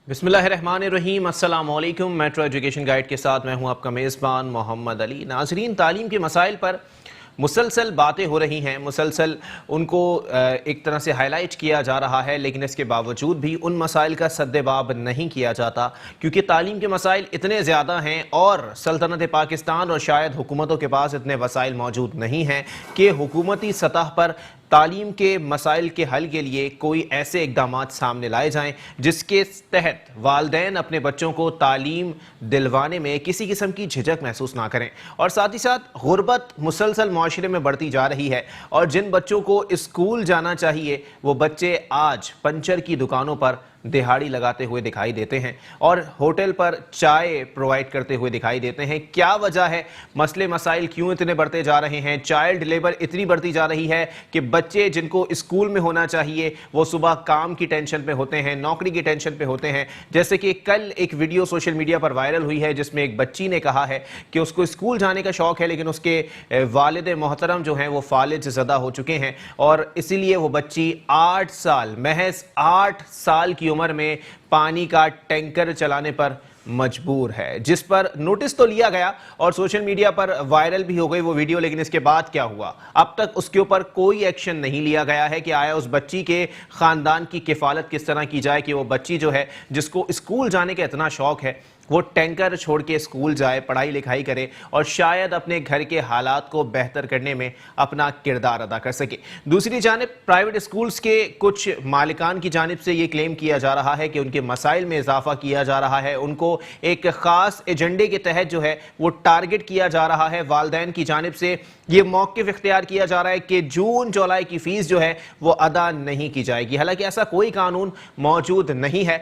بسم اللہ الرحمن الرحیم، السلام علیکم۔ میٹرو ایجوکیشن گائیڈ کے ساتھ میں ہوں آپ کا میزبان محمد علی۔ ناظرین، تعلیم کے مسائل پر مسلسل باتیں ہو رہی ہیں، مسلسل ان کو ایک طرح سے ہائی لائٹ کیا جا رہا ہے، لیکن اس کے باوجود بھی ان مسائل کا سد باب نہیں کیا جاتا، کیونکہ تعلیم کے مسائل اتنے زیادہ ہیں اور سلطنت پاکستان اور شاید حکومتوں کے پاس اتنے وسائل موجود نہیں ہیں کہ حکومتی سطح پر تعلیم کے مسائل کے حل کے لیے کوئی ایسے اقدامات سامنے لائے جائیں جس کے تحت والدین اپنے بچوں کو تعلیم دلوانے میں کسی قسم کی جھجک محسوس نہ کریں۔ اور ساتھ ہی ساتھ غربت مسلسل معاشرے میں بڑھتی جا رہی ہے اور جن بچوں کو اسکول جانا چاہیے وہ بچے آج پنچر کی دکانوں پر دہاڑی لگاتے ہوئے دکھائی دیتے ہیں اور ہوٹل پر چائے پرووائڈ کرتے ہوئے دکھائی دیتے ہیں۔ کیا وجہ ہے؟ مسئلے مسائل کیوں اتنے بڑھتے جا رہے ہیں؟ چائلڈ لیبر اتنی بڑھتی جا رہی ہے کہ بچے جن کو اسکول میں ہونا چاہیے وہ صبح کام کی ٹینشن پہ ہوتے ہیں، نوکری کی ٹینشن پہ ہوتے ہیں۔ جیسے کہ کل ایک ویڈیو سوشل میڈیا پر وائرل ہوئی ہے جس میں ایک بچی نے کہا ہے کہ اس کو اسکول جانے کا شوق ہے، لیکن اس کے والد محترم جو ہیں وہ فالج زدہ ہو چکے ہیں اور اسی لیے وہ بچی 8 سال، محض 8 سال کی عمر میں پانی کا ٹینکر چلانے پر مجبور ہے، جس پر نوٹس تو لیا گیا اور سوشل میڈیا پر وائرل بھی ہو گئی وہ ویڈیو، لیکن اس کے بعد کیا ہوا؟ اب تک اس کے اوپر کوئی ایکشن نہیں لیا گیا ہے کہ آیا اس بچی کے خاندان کی کفالت کس طرح کی جائے کہ وہ بچی جو ہے جس کو اسکول جانے کا اتنا شوق ہے وہ ٹینکر چھوڑ کے اسکول جائے، پڑھائی لکھائی کرے اور شاید اپنے گھر کے حالات کو بہتر کرنے میں اپنا کردار ادا کر سکے۔ دوسری جانب پرائیویٹ اسکولز کے کچھ مالکان کی جانب سے یہ کلیم کیا جا رہا ہے کہ ان کے مسائل میں اضافہ کیا جا رہا ہے، ان کو ایک خاص ایجنڈے کے تحت جو ہے وہ ٹارگٹ کیا جا رہا ہے۔ والدین کی جانب سے یہ موقف اختیار کیا جا رہا ہے کہ جون جولائی کی فیس جو ہے وہ ادا نہیں کی جائے گی، حالانکہ ایسا کوئی قانون موجود نہیں ہے۔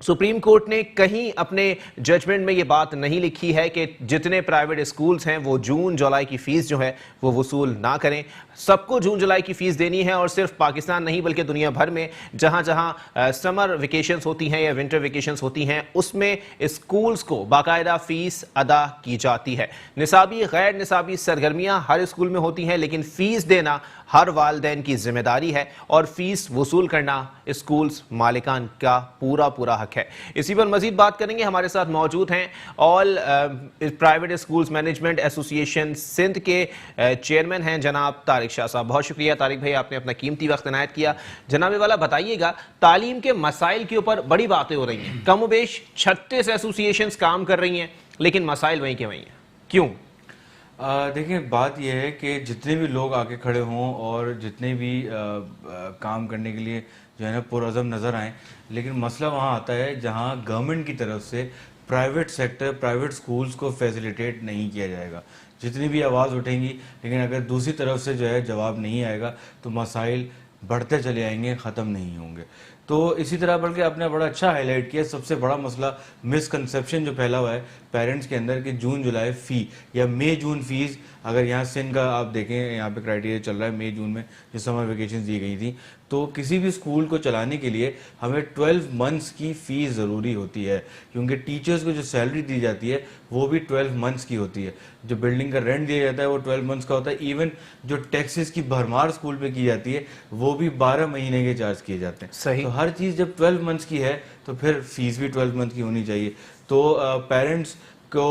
سپریم کورٹ نے کہیں اپنے ججمنٹ میں یہ بات نہیں لکھی ہے کہ جتنے پرائیویٹ اسکولز ہیں وہ جون جولائی کی فیس جو ہے وہ وصول نہ کریں۔ سب کو جون جولائی کی فیس دینی ہے اور صرف پاکستان نہیں بلکہ دنیا بھر میں جہاں جہاں سمر ویکیشنز ہوتی ہیں یا ونٹر ویکیشنز ہوتی ہیں اس میں اسکولز کو باقاعدہ فیس ادا کی جاتی ہے۔ نصابی غیر نصابی سرگرمیاں ہر اسکول میں ہوتی ہیں، لیکن فیس دینا ہر والدین کی ذمہ داری ہے اور فیس وصول کرنا اسکولز مالکان کا پورا حق ہے۔ اسی پر مزید بات کریں گے، ہمارے ساتھ موجود ہیں آل پرائیویٹ اسکولز مینجمنٹ ایسوسی ایشن سندھ کے چیئرمین ہیں جناب طارق شاہ صاحب۔ بہت شکریہ طارق بھائی، آپ نے اپنا قیمتی وقت عنایت کیا۔ جناب والا بتائیے گا، تعلیم کے مسائل کے اوپر بڑی باتیں ہو رہی ہیں، کم و بیش 36 ایسوسی ایشنز کام کر رہی ہیں، لیکن مسائل وہیں کے وہیں ہیں، کیوں؟ دیکھیں، بات یہ ہے کہ جتنے بھی لوگ آگے کھڑے ہوں اور جتنے بھی کام کرنے کے لیے جو ہے نا پرعزم نظر آئیں، لیکن مسئلہ وہاں آتا ہے جہاں گورنمنٹ کی طرف سے پرائیویٹ سیکٹر، پرائیویٹ سکولز کو فیسیلیٹیٹ نہیں کیا جائے گا۔ جتنی بھی آواز اٹھیں گی، لیکن اگر دوسری طرف سے جو ہے جواب نہیں آئے گا تو مسائل بڑھتے چلے آئیں گے، ختم نہیں ہوں گے۔ تو اسی طرح بلکہ آپ نے بڑا اچھا ہائی لائٹ کیا، سب سے بڑا مسئلہ مسکنسیپشن جو پھیلا ہوا ہے پیرنٹس کے اندر کہ جون جولائی فی یا مئی جون فیس، اگر یہاں سندھ کا آپ دیکھیں یہاں پہ کرائٹیریا چل رہا ہے مئی جون میں جو سمر ویکیشنز دی گئی تھیں، تو کسی بھی اسکول کو چلانے کے لیے ہمیں 12 منتھس کی فیس ضروری ہوتی ہے، کیونکہ ٹیچرز کو جو سیلری دی جاتی ہے وہ بھی 12 منتھس کی ہوتی ہے، جو بلڈنگ کا رینٹ دیا جاتا ہے وہ 12 منتھس کا ہوتا ہے، ایون جو ٹیکسز کی بھرمار اسکول پہ کی جاتی ہے وہ بھی 12 مہینے کے چارج کیے جاتے ہیں۔ صحیح، تو ہر چیز جب 12 منتھس کی ہے تو پھر فیس بھی 12 منتھ کی ہونی چاہیے۔ تو پیرنٹس کو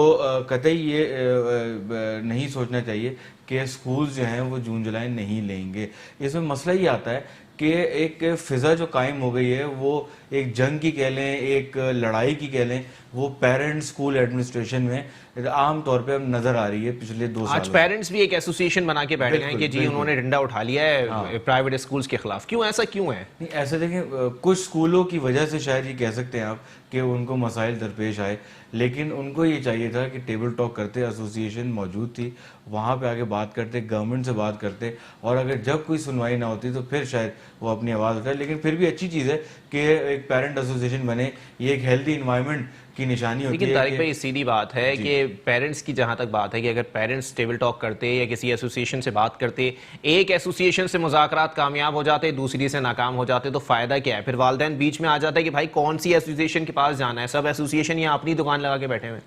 قطعی یہ نہیں سوچنا چاہیے کہ اسکولز جو ہیں وہ جون جولائی نہیں لیں گے۔ اس میں مسئلہ یہ آتا ہے کہ ایک فضا جو قائم ہو گئی ہے وہ ایک جنگ کی کہہ لیں، ایک لڑائی کی کہہ لیں، وہ پیرنٹ اسکول ایڈمنسٹریشن میں عام طور پہ اب نظر آ رئی ہے پچھلے 2 سال۔ آج پیرنٹس بھی ایک ایسوسی ایشن بنا کے بیٹھ گئے ہیں کہ جی انہوں نے ڈنڈا اٹھا لیا ہے پرائیویٹ اسکولز کے خلاف، کیوں ایسا کیوں ہے؟ نہیں، ایسا دیکھیں، کچھ اسکولوں کی وجہ سے شاید یہ کہہ سکتے ہیں آپ کہ ان کو مسائل درپیش آئے، لیکن ان کو یہ چاہیے تھا کہ ٹیبل ٹاک کرتے، ایسوسی ایشن موجود تھی، وہاں پہ آگے بات کرتے، گورنمنٹ سے بات کرتے، اور اگر جب کوئی سنوائی نہ ہوتی تو پھر شاید وہ اپنی آواز اٹھائے۔ لیکن پھر بھی اچھی چیز ہے کہ ایک پیرنٹ ایسوسی ایشن بنے، یہ ایک ہیلدی انوائرمنٹ کی نشانی ہوتی ہے۔ لیکن طارق بھائی سیدھی بات ہے کہ پیرنٹس کی جہاں تک بات ہے کہ اگر پیرنٹس ٹیبل ٹاک کرتے یا کسی ایسوسی ایشن سے بات کرتے، ایک ایسوسی ایشن سے مذاکرات کامیاب ہو جاتے، دوسری سے ناکام ہو جاتے، تو فائدہ کیا ہے؟ پھر والدین بیچ میں آ جاتا ہے کہ بھائی کون سی ایسوسی ایشن کے پاس جانا ہے، سب ایسوسی ایشن یہاں اپنی دکان لگا کے بیٹھے ہوئے۔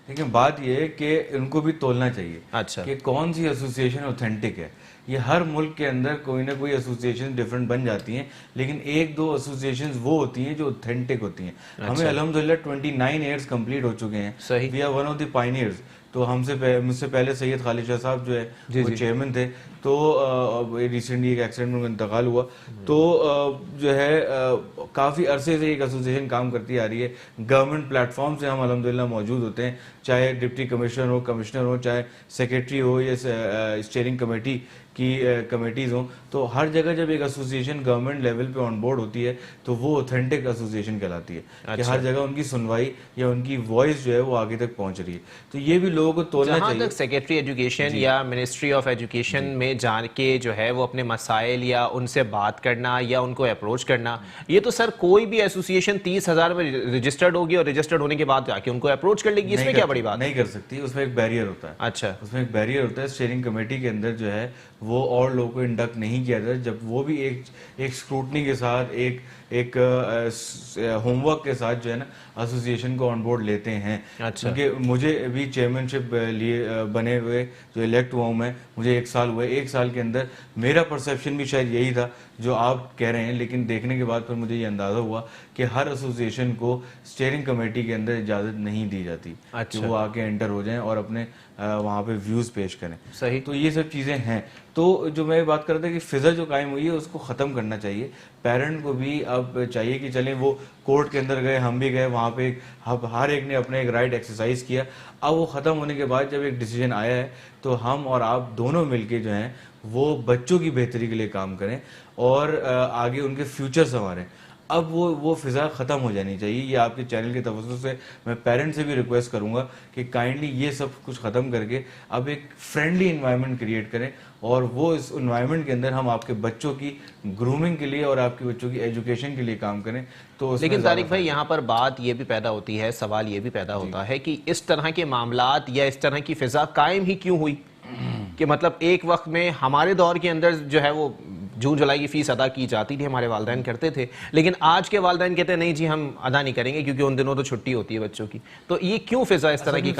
لیکن بات یہ ہے کہ ان کو بھی تولنا چاہیے اچھا، کہ کون سی ایسوسی ایشن اوتھینٹک ہے، یہ ہر ملک کے اندر کوئی نہ کوئی ایسوسیشن ڈفرینٹ بن جاتی ہیں، لیکن ایک دو ایسوسیشنز وہ ہوتی ہیں جو اوتھینٹک ہوتی ہیں. ہمیں الحمدللہ 29 ایئرس کمپلیٹ ہو چکے ہیں. We are one of the pioneers. تو مجھ سے پہلے سید خالد شاہ صاحب جو ہے وہ چیئرمین تھے. تو ریسنٹلی ایک ایکسیڈنٹ میں انتقال ہوا. تو جو ہے کافی عرصے سے ایک ایسوسیشن کام کرتی آ رہی ہے. گورنمنٹ پلیٹ فارم سے ہم الحمدللہ موجود ہوتے ہیں، چاہے ڈپٹی کمشنر ہو، چاہے سیکریٹری ہو یا اسٹیئرنگ کمیٹی کی کمیٹیز ہوں. تو ہر جگہ جب ایک ایسوسیشن گورنمنٹ لیول پہ آن بورڈ ہوتی ہے تو وہ اوتھینٹک ایسوسیشن کہلاتی ہے کہ ہر جگہ ان کی سنوائی یا ان کی وائس جو ہے وہ آگے تک پہنچ رہی ہے. تو یہ بھی لوگوں کو تولنا چاہیے. جہاں تک سیکریٹری ایجوکیشن یا منسٹری آف ایجوکیشن میں جان کے جو ہے وہ اپنے مسائل یا ان سے بات کرنا یا ان کو اپروچ کرنا، یہ تو سر کوئی بھی ایسوسیشن 30,000 میں رجسٹرڈ ہوگی اور رجسٹرڈ ہونے کے بعد جا کے ان کو اپروچ کر لے گی، اس میں کیا بڑی بات؟ نہیں کر سکتی. اس میں ایک بیریئر ہوتا ہے. اچھا، اس میں ایک بیریئر ہوتا ہے. اسٹیئرنگ کمیٹی کے اندر جو ہے وہ اور لوگوں کو انڈکٹ نہیں کیا جاتا جب وہ بھی ایک اسکروٹنی کے ساتھ ایک ہوم ورک کے ساتھ جو ہے نا ایسوسیشن کو آن بورڈ لیتے ہیں. کیونکہ مجھے بھی چیئرمین شپ لیے بنے ہوئے جو الیکٹ ہوا ہوں میں، مجھے 1 سال ہوا ہے. 1 سال کے اندر میرا پرسیپشن بھی شاید یہی تھا جو آپ کہہ رہے ہیں، لیکن دیکھنے کے بعد پھر مجھے یہ اندازہ ہوا کہ ہر ایسوسیشن کو اسٹیئرنگ کمیٹی کے اندر اجازت نہیں دی جاتی کہ وہ آ کے انٹر ہو جائیں اور اپنے وہاں پہ ویوز پیش کریں. صحیح. تو یہ سب چیزیں ہیں. تو جو میں بات کر رہا تھا کہ فضا جو قائم ہوئی ہے اس کو ختم کرنا چاہیے. پیرنٹ کو بھی اب چاہیے کہ چلیں وہ کورٹ کے اندر گئے، ہم بھی گئے وہاں پہ، ہر ایک نے اپنا ایک رائٹ ایکسرسائز کیا. اب وہ ختم ہونے کے بعد جب ایک ڈیسیجن آیا ہے تو ہم اور آپ دونوں مل کے جو ہیں وہ بچوں کی بہتری کے لیے کام کریں اور آگے ان کے فیوچر سنواریں. اب وہ فضا ختم ہو جانی چاہیے. یہ آپ کے چینل کے توسط سے میں پیرنٹ سے بھی ریکویسٹ کروں گا کہ کائنڈلی یہ سب کچھ ختم کر کے اب ایک فرینڈلی انوائرمنٹ کریٹ کریں اور وہ اس انوائرمنٹ کے اندر ہم آپ کے بچوں کی گرومنگ کے لیے اور آپ کے بچوں کی ایجوکیشن کے لیے کام کریں. تو لیکن طارق بھائی یہاں پر بات یہ بھی پیدا ہوتی ہے، سوال یہ بھی پیدا ہوتا ہے کہ اس طرح کے معاملات یا اس طرح کی فضا قائم ہی کیوں ہوئی؟ کہ مطلب ایک وقت میں ہمارے دور کے اندر جو ہے وہ جون جولائی کی فیس ادا کی جاتی تھی، ہمارے والدین کرتے تھے، لیکن آج کے والدین کہتے ہیں نہیں جی ہم ادا نہیں کریں گے کیونکہ ان دنوں تو چھٹی ہوتی ہے بچوں کی. تو یہ کیوں فضا اس طرح کی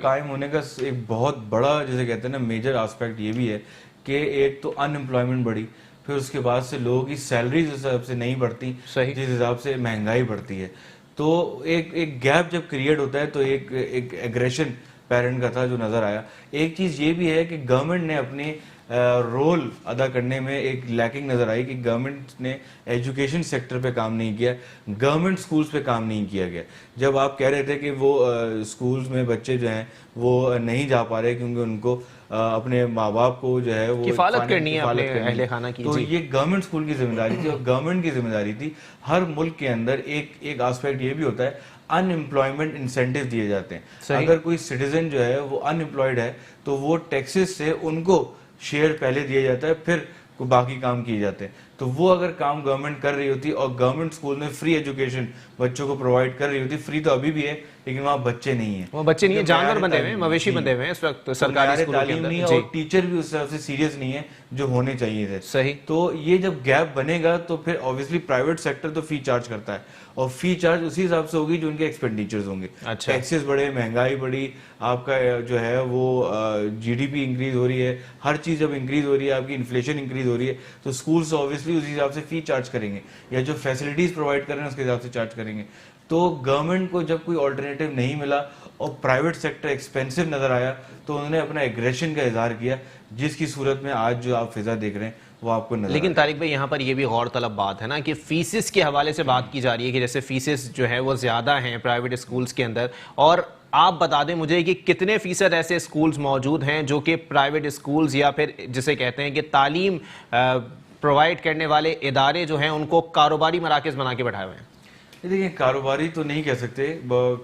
قائم ہونے کا ایک بہت بڑا جیسے کہتے ہیں نا میجر آسپیکٹ یہ بھی ہے کہ ایک تو ان امپلائمنٹ بڑھی، پھر اس کے بعد سے لوگوں کی سیلریز اس حساب سے نہیں بڑھتی جس حساب سے مہنگائی بڑھتی ہے. تو ایک گیپ جب کریٹ ہوتا ہے تو ایک ایگریشن پیرنٹ کا تھا جو نظر آیا. ایک چیز یہ بھی ہے کہ گورنمنٹ نے اپنے رول ادا کرنے میں ایک لیکنگ نظر آئی کہ گورنمنٹ نے ایجوکیشن سیکٹر پہ کام نہیں کیا، گورنمنٹ سکولز پہ کام نہیں کیا گیا. جب آپ کہہ رہے تھے کہ وہ سکولز میں بچے جو ہیں وہ نہیں جا پا رہے کیونکہ ان کو اپنے ماں باپ کو جو ہے وہ کفالت کرنی ہے اپنے اہل خانہ کی، تو یہ گورنمنٹ سکول کی ذمہ داری تھی اور گورنمنٹ کی ذمہ داری تھی. ہر ملک کے اندر ایک آسپیکٹ یہ بھی ہوتا ہے ان امپلائمنٹ انسینٹیو دیے جاتے ہیں. اگر کوئی سٹیزن جو ہے وہ ان امپلائڈ ہے تو وہ ٹیکسز سے ان کو شیئر پہلے دیا جاتا ہے، پھر باقی کام کیے جاتے ہیں. تو وہ اگر کام گورنمنٹ کر رہی ہوتی اور گورنمنٹ اسکول میں فری ایجوکیشن بچوں کو پرووائڈ کر رہی ہوتی، فری تو ابھی بھی ہے لیکن وہاں بچے نہیں ہیں، وہ بچے نہیں ہیں، جانور بندے ہوئے ہیں، مویشی بندے ہوئے ہیں اس وقت سرکاری اسکولوں کے اندر، اور ٹیچر بھی اس طرف سے سیریس نہیں ہے جو ہونے چاہیے تھے. صحیح. تو یہ جب گیپ بنے گا تو پھر اوبیسلی پرائیویٹ سیکٹر تو فی چارج کرتا ہے اور فی چارج اسی حساب سے ہوگی جو ان کے ایکسپینڈیچرز ہوں گے. ٹیکسز بڑھے، مہنگائی بڑھی، آپ کا جو ہے وہ جی ڈی پی انکریز ہو رہی ہے، ہر چیز جب انکریز ہو رہی ہے، آپ کی انفلیشن انکریز ہو رہی ہے تو اسکولس اوبیسلی اسی حساب سے فی چارج کریں گے یا جو فیسلٹیز پرووائڈ کر رہے ہیں اس کے حساب سے چارج کریں گے. تو گورنمنٹ کو جب کوئی آلٹرنیٹیو نہیں ملا اور پرائیویٹ سیکٹر ایکسپینسو نظر آیا تو انہوں نے اپنا ایگریشن کا اظہار کیا، جس کی صورت میں آج جو آپ فضا دیکھ رہے ہیں وہ آپ کو نظر. لیکن طارق بھائی یہاں پر یہ بھی غور طلب بات ہے نا کہ فیسز کے حوالے سے بات کی جا رہی ہے کہ جیسے فیسز جو ہے وہ زیادہ ہیں پرائیویٹ اسکولز کے اندر، اور آپ بتا دیں مجھے کہ کتنے فیصد ایسے اسکولز موجود ہیں جو کہ پرائیویٹ اسکولز یا پھر جسے کہتے ہیں کہ تعلیم پرووائڈ کرنے والے ادارے جو ہیں ان کو کاروباری مراکز بنا کے بٹھائے ہوئے ہیں؟ دیکھیں کاروباری تو نہیں کہہ سکتے،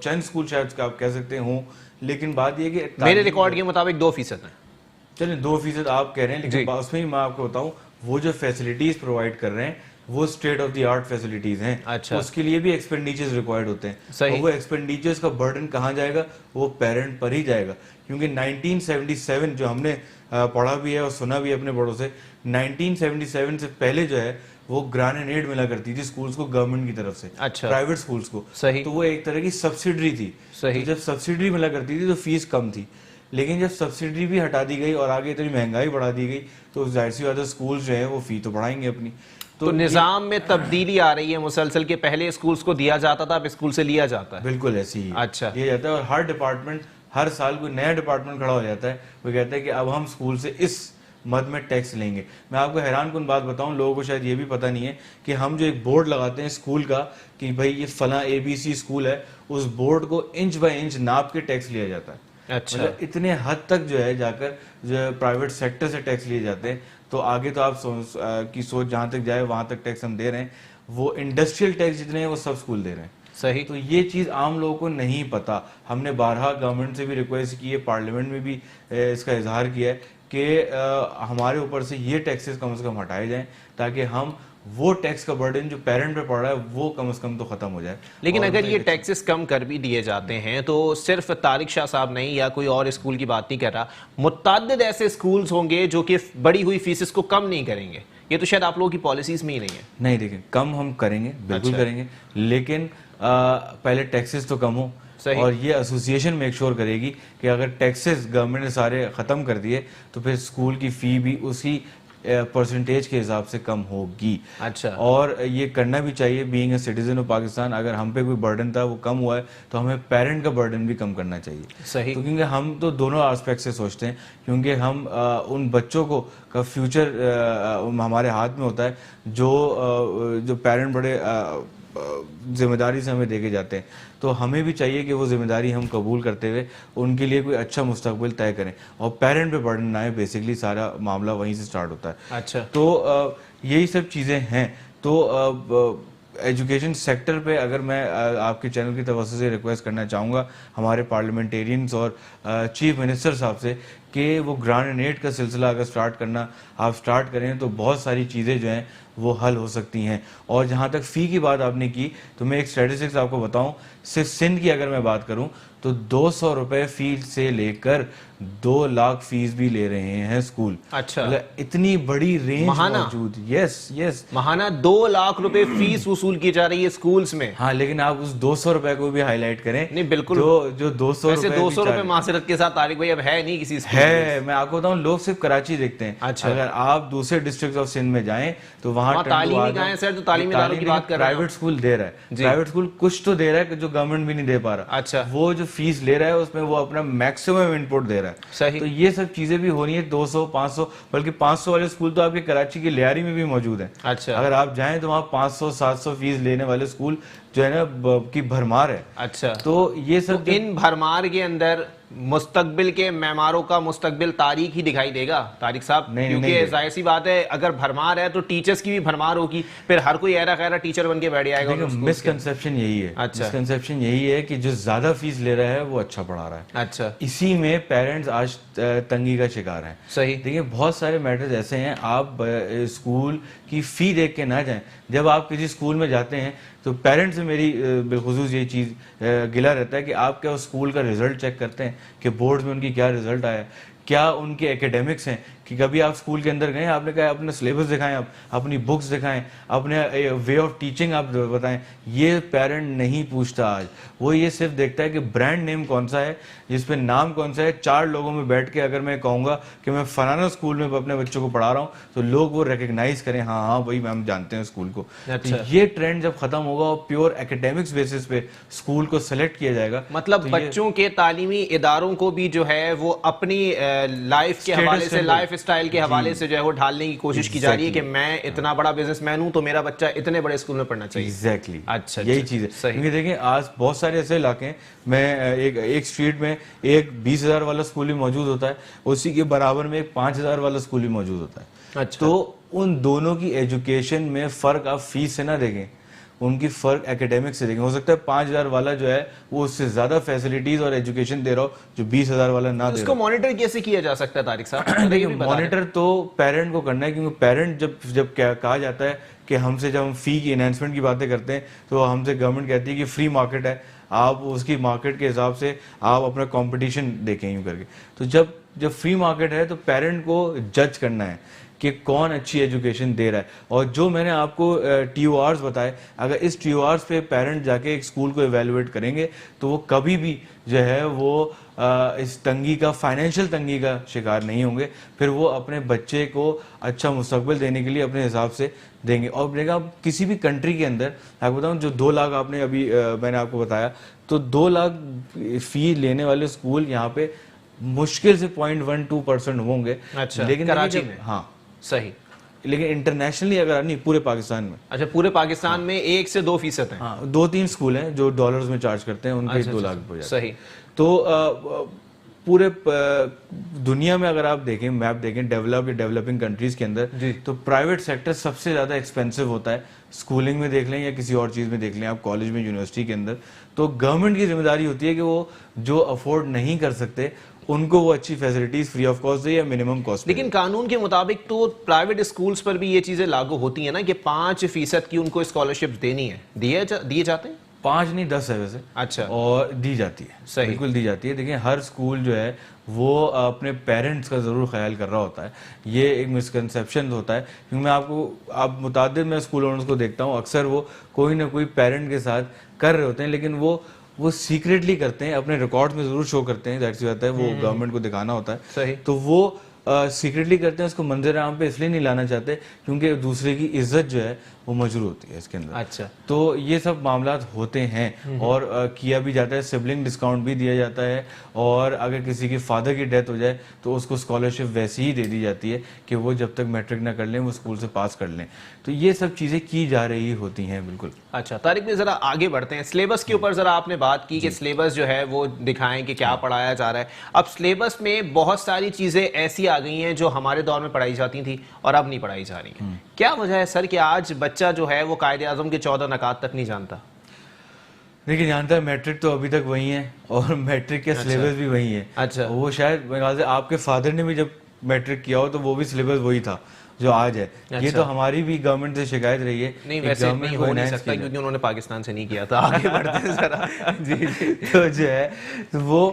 چند اسکول شاید آپ کہہ سکتے ہوں، لیکن بات یہ کہ میرے ریکارڈ کے مطابق 2% ہیں. چلیں 2% آپ کہہ رہے ہیں، لیکن اس میں میں آپ کو بتاؤں وہ جو فیسلٹیز پرووائڈ کر رہے ہیں وہ state of the art facilities ہیں. اس کے لیے بھی ایکسپینڈیچرز ریکوائرڈ ہوتے ہیں اور وہ ایکسپینڈیچرز کا برڈن کہاں جائے گا؟ وہ پیرنٹ پر ہی جائے گا. کیونکہ 1977 جو ہم نے پڑھا بھی ہے اور سنا بھی ہے اپنے بڑوں سے، 1977 سے پہلے جو ہے وہ گرانٹ اینڈ ایڈ ملا کرتی تھی اسکولز کو گورنمنٹ کی طرف سے، پرائیویٹ اسکولز کو. تو وہ ایک طرح کی سبسڈری تھی. جب سبسڈری ملا کرتی تھی تو فیس کم تھی. لیکن جب سبسڈی بھی ہٹا دی گئی اور آگے اتنی مہنگائی بڑھا دی گئی تو ظاہر سی بات ہے اسکول جو ہیں وہ فی تو بڑھائیں گے اپنی. تو نظام میں تبدیلی آ رہی ہے مسلسل کہ پہلے اسکولز کو دیا جاتا تھا اب اسکول سے لیا جاتا ہے. بالکل ایسی ہی اچھا. لیا جاتا ہے اور ہر ڈپارٹمنٹ ہر سال کوئی نیا ڈپارٹمنٹ کھڑا ہو جاتا ہے, وہ کہتا ہے کہ اب ہم اسکول سے اس مد میں ٹیکس لیں گے. میں آپ کو حیران کن بات بتاؤں, لوگوں کو شاید یہ بھی پتہ نہیں ہے کہ ہم جو ایک بورڈ لگاتے ہیں اسکول کا کہ بھائی یہ فلاں ABC اسکول ہے, اس بورڈ کو انچ بائی انچ ناپ کے ٹیکس لیا جاتا ہے. اچھا. مطلب اتنے حد تک جو ہے جا کر جو پرائیویٹ سیکٹر سے ٹیکس لیے جاتے ہیں. تو آگے تو آپ کی سوچ جہاں تک جائے وہاں تک ٹیکس ہم دے رہے ہیں, وہ انڈسٹریل ٹیکس جتنے ہیں وہ سب اسکول دے رہے ہیں. صحیح. تو یہ چیز عام لوگوں کو نہیں پتا. ہم نے بارہا گورنمنٹ سے بھی ریکویسٹ کی ہے, پارلیمنٹ میں بھی اس کا اظہار کیا ہے کہ ہمارے اوپر سے یہ ٹیکسز کم از کم ہٹائے جائیں تاکہ ہم وہ ٹیکس کا برڈن جو پیرنٹ پہ پڑ رہا ہے وہ کم از کم تو ختم ہو جائے. لیکن اگر یہ ٹیکسز کم کر بھی دیے جاتے ہیں تو صرف طارق شاہ صاحب نہیں یا کوئی اور اسکول کی بات نہیں کر رہا, متعدد ایسے اسکولز ہوں گے جو کہ بڑی ہوئی فیسز کو کم نہیں کریں گے. یہ تو شاید آپ لوگوں کی پالیسیز میں ہی نہیں ہے. نہیں دیکھیں, کم ہم کریں گے, بالکل کریں گے, لیکن پہلے ٹیکسز تو کم ہوں. اور یہ ایسوسیشن میک شور کرے گی کہ اگر ٹیکسز گورنمنٹ نے سارے ختم کر دیے تو پھر اسکول کی فی بھی اسی پرسنٹیج کے حساب سے کم ہوگی. اچھا. اور یہ کرنا بھی چاہیے, being a citizen of Pakistan. اگر ہم پہ کوئی برڈن تھا وہ کم ہوا ہے تو ہمیں پیرنٹ کا برڈن بھی کم کرنا چاہیے. صحیح. تو کیونکہ ہم تو دونوں آسپیکٹ سے سوچتے ہیں, کیونکہ ہم ان بچوں کو کا فیوچر ہمارے ہاتھ میں ہوتا ہے جو پیرنٹ بڑے ذمہ داری سے ہمیں دے کے جاتے ہیں. تو ہمیں بھی چاہیے کہ وہ ذمہ داری ہم قبول کرتے ہوئے ان کے لیے کوئی اچھا مستقبل طے کریں اور پیرنٹ پہ برڈن نہ آئے. بیسکلی سارا معاملہ وہیں سے سٹارٹ ہوتا ہے. اچھا. تو یہی سب چیزیں ہیں. تو ایجوکیشن سیکٹر پہ اگر میں آپ کے چینل کی توسط سے ریکویسٹ کرنا چاہوں گا ہمارے پارلیمنٹیرینز اور چیف منسٹر صاحب سے کہ وہ گرانٹ اینڈ ایڈ کا سلسلہ اگر سٹارٹ کرنا آپ سٹارٹ کریں تو بہت ساری چیزیں جو ہیں وہ حل ہو سکتی ہیں. اور جہاں تک فی کی بات آپ نے کی تو میں ایک اسٹیٹسٹکس آپ کو بتاؤں, صرف سندھ کی اگر میں بات کروں تو 200 روپے فی سے لے کر 2 لاکھ فیس بھی لے رہے ہیں اسکول. اچھا. اتنی بڑی رینج موجود. یس ماہانہ 2 لاکھ روپے فیس وصول کی جا رہی ہے اسکولز میں. ہاں, لیکن آپ اس 200 روپے کو بھی ہائی لائٹ کریں. نہیں بالکل, جو 200 روپے معذرت کے ساتھ طارق بھائی اب ہے نہیں کسی ہے. میں آپ کو بتاؤں لوگ صرف کراچی دیکھتے ہیں. اگر آپ دوسرے ڈسٹرکٹ آف سندھ میں جائیں تو وہاں تعلیمی اداروں کی بات کر رہے ہیں. پرائیویٹ اسکول دے رہا ہے, پرائیویٹ اسکول کچھ تو دے رہا ہے جو گورنمنٹ بھی نہیں دے پا رہا. اچھا. وہ جو فیس لے رہا ہے اس میں وہ اپنا میکسیمم ان پٹ دے رہا ہے. صحیح. تو یہ سب چیزیں بھی ہونی ہے. 200 500 بلکہ 500 والے اسکول تو آپ کے کراچی کی لیاری میں بھی موجود ہیں. اچھا. اگر آپ جائیں تو وہاں 500 700 فیس لینے والے اسکول جو ہے نا کی بھرمار ہے. اچھا. تو یہ سب ان بھرمار کے اندر مستقبل کے معماروں کا مستقبل تاریخ ہی دکھائی دے گا طارق صاحب, کیونکہ ظاہر سی بات ہے اگر بھرمار ہے تو ٹیچرز کی بھی بھرمار ہوگی, پھر ہر کوئی ایرا خیرا ٹیچر بن کے بیٹھ جائے گا. مسکنسیپشن یہی ہے. مسکنسیپشن یہی ہے کہ جو زیادہ فیس لے رہا ہے وہ اچھا پڑھا رہا ہے. اچھا. اسی میں پیرنٹس آج تنگی کا شکار ہیں. صحیح. دیکھیں بہت سارے میٹرز ایسے ہیں, آپ اسکول کی فی دیکھ کے نہ جائیں. جب آپ کسی اسکول میں جاتے ہیں تو پیرنٹس سے میری بالخصوص یہ چیز گلا رہتا ہے کہ آپ کیا اس اسکول کا رزلٹ چیک کرتے ہیں کہ بورڈز میں ان کی کیا رزلٹ آیا, کیا ان کے ایکیڈیمکس ہیں. کہ کبھی آپ اسکول کے اندر گئے, آپ نے کہا اپنا سلیبس دکھائیں, آپ اپنی بکس دکھائیں, اپنے وے آف ٹیچنگ آپ بتائیں. یہ پیرنٹ نہیں پوچھتا آج. وہ یہ صرف دیکھتا ہے کہ برانڈ نیم کون سا ہے, جس پہ نام کون سا ہے. 4 لوگوں میں بیٹھ کے اگر میں کہوں گا کہ میں فلانا اسکول میں اپنے بچوں کو پڑھا رہا ہوں تو لوگ وہ ریکگنائز کریں, ہاں ہاں بھائی ہم جانتے ہیں اسکول کو. یہ ٹرینڈ جب ختم ہوگا اور پیور ایکیڈیمکس بیسس پہ اسکول کو سلیکٹ کیا جائے گا, مطلب بچوں کے تعلیمی اداروں کو بھی جو ہے وہ اپنی لائف کے حوالے سے, لائف اسٹائل کے حوالے سے جو ہے وہ ڈھالنے کی کوشش کی جا رہی ہے کہ میں اتنا بڑا بزنس مین ہوں تو میرا بچہ اتنے بڑے اسکول میں پڑھنا چاہیے. ایگزیکٹلی. اچھا. یہی چیز ہے. کیونکہ دیکھیں آج بہت سارے ایسے علاقے ہیں, میں ایک اسٹریٹ میں ایک 20,000 والا اسکول بھی موجود ہوتا ہے, اسی کے برابر میں ایک 5,000 والا اسکول بھی موجود ہوتا ہے. اچھا. تو ان دونوں کی ایجوکیشن میں فرق آپ فیس سے نہ دیکھیں, ان کی فرق ایکیڈیمک سے دیکھیں. ہو سکتا ہے 5,000 والا جو ہے وہ اس سے زیادہ فیسلٹیز اور ایجوکیشن دے رہا ہو جو 20,000 والا نہ دے رہا. اس کو مانیٹر کیسے کیا جا سکتا ہے طارق صاحب؟ مانیٹر تو پیرنٹ کو کرنا ہے, کیونکہ پیرنٹ جب کہا جاتا ہے کہ ہم سے جب ہم فی کی انہینسمنٹ کی باتیں کرتے ہیں تو ہم سے گورنمنٹ کہتی ہے کہ فری مارکیٹ ہے, آپ اس کی مارکیٹ کے حساب سے آپ اپنا کمپٹیشن دیکھیں یوں کر کے. تو جب فری مارکیٹ ہے تو پیرنٹ کو جج کرنا ہے کہ کون اچھی ایجوکیشن دے رہا ہے. اور جو میں نے آپ کو TORs بتائے, اگر اس TORs پہ پیرنٹ جا کے ایک اسکول کو ایویلویٹ کریں گے تو وہ کبھی بھی جو ہے وہ اس تنگی کا فائنینشیل تنگی کا شکار نہیں ہوں گے، پھر وہ اپنے بچے کو اچھا مستقبل دینے کے لیے اپنے حساب سے دیں گے. اور دیکھا کسی بھی کنٹری کے اندر آپ کو بتاؤں جو 2 لاکھ آپ نے ابھی میں نے آپ کو بتایا، تو 2 لاکھ فی لینے والے اسکول یہاں پہ مشکل سے 0.12% ہوں گے. اچھا لیکن کراچی میں؟ ہاں صحیح. لیکن انٹرنیشنلی اگر نہیں پورے پاکستان میں، اچھا پورے پاکستان میں 1 سے 2% ہیں. ہاں 2-3 اسکول ہیں جو ڈالرز میں چارج کرتے ہیں، ان کے 2 لاکھ ہو جاتے ہیں. صحیح. تو پورے دنیا میں اگر آپ دیکھیں میپ دیکھیں ڈیولپ یا ڈیولپنگ کنٹریز کے اندر، تو پرائیویٹ سیکٹر سب سے زیادہ ایکسپینسو ہوتا ہے. اسکولنگ میں دیکھ لیں یا کسی اور چیز میں دیکھ لیں آپ، کالج میں یونیورسٹی کے اندر، تو گورنمنٹ کی ذمہ داری ہوتی ہے کہ وہ جو افورڈ نہیں کر سکتے ان کو وہ اچھی فیسلٹیز فری آف کاسٹ دے یا منیمم کاسٹ. لیکن قانون کے مطابق تو پرائیویٹ اسکولز پر بھی یہ چیزیں لاگو ہوتی ہیں نا کہ 5% کی ان کو اسکالرشپ دینی ہے. دیے جاتے ہیں؟ 5 نہیں 10 ہے ویسے. اچھا. اور دی جاتی ہے. صحیح. بالکل دی جاتی ہے. دیکھیں ہر اسکول جو ہے وہ اپنے پیرنٹس کا ضرور خیال کر رہا ہوتا ہے. یہ ایک مسکنسیپشن ہوتا ہے کیونکہ آپ متعدد میں اسکول اونرز کو دیکھتا ہوں، اکثر وہ کوئی نہ کوئی پیرنٹ کے ساتھ کر رہے ہوتے ہیں، لیکن وہ سیکریٹلی کرتے ہیں، اپنے ریکارڈ میں ضرور شو کرتے ہیں. ظاہر سی بات ہے وہ گورنمنٹ کو دکھانا ہوتا ہے. صحیح. تو وہ سیکریٹلی کرتے ہیں، اس کو منظر عام پہ اس لیے نہیں لانا چاہتے کیونکہ دوسرے کی عزت جو ہے وہ مجروح ہوتی ہے اس کے اندر. اچھا. تو یہ سب معاملات ہوتے ہیں اور کیا بھی جاتا ہے. سبلنگ ڈسکاؤنٹ بھی دیا جاتا ہے، اور اگر کسی کی فادر کی ڈیتھ ہو جائے تو اس کو اسکالرشپ ویسے ہی دے دی جاتی ہے کہ وہ جب تک میٹرک نہ کر لیں وہ اسکول سے پاس کر لیں. تو یہ سب چیزیں کی جا رہی ہوتی ہیں. بالکل. اچھا طارق میں ذرا آگے بڑھتے ہیں. سلیبس کے اوپر ذرا آپ نے بات کی کہ سلیبس جو ہے وہ دکھائیں کہ کیا پڑھایا جا رہا ہے. اب سلیبس میں بہت ساری چیزیں ایسی آ گئی ہیں جو ہمارے دور میں پڑھائی جاتی تھیں اور اب نہیں پڑھائی جا رہی ہیں. کیا وجہ ہے سر کہ آج بچہ جو ہے وہ قائد اعظم کے 14 نکات تک نہیں جانتا؟ دیکھیں جانتا ہے میٹرک تو ابھی تک وہی ہے اور میٹرک کے سلیبس بھی وہی ہے. اچھا. وہ شاید میرے خیال سے آپ کے فادر نے بھی جب میٹرک کیا ہو تو وہ بھی سلیبس وہی تھا جو آج ہے. یہ تو ہماری بھی گورنمنٹ سے شکایت رہی ہے. نہیں ویسے نہیں ہو نہیں سکتا کیونکہ انہوں نے پاکستان سے نہیں کیا تھا. آگے بڑھتے ہیں ذرا. جی تو جو ہے وہ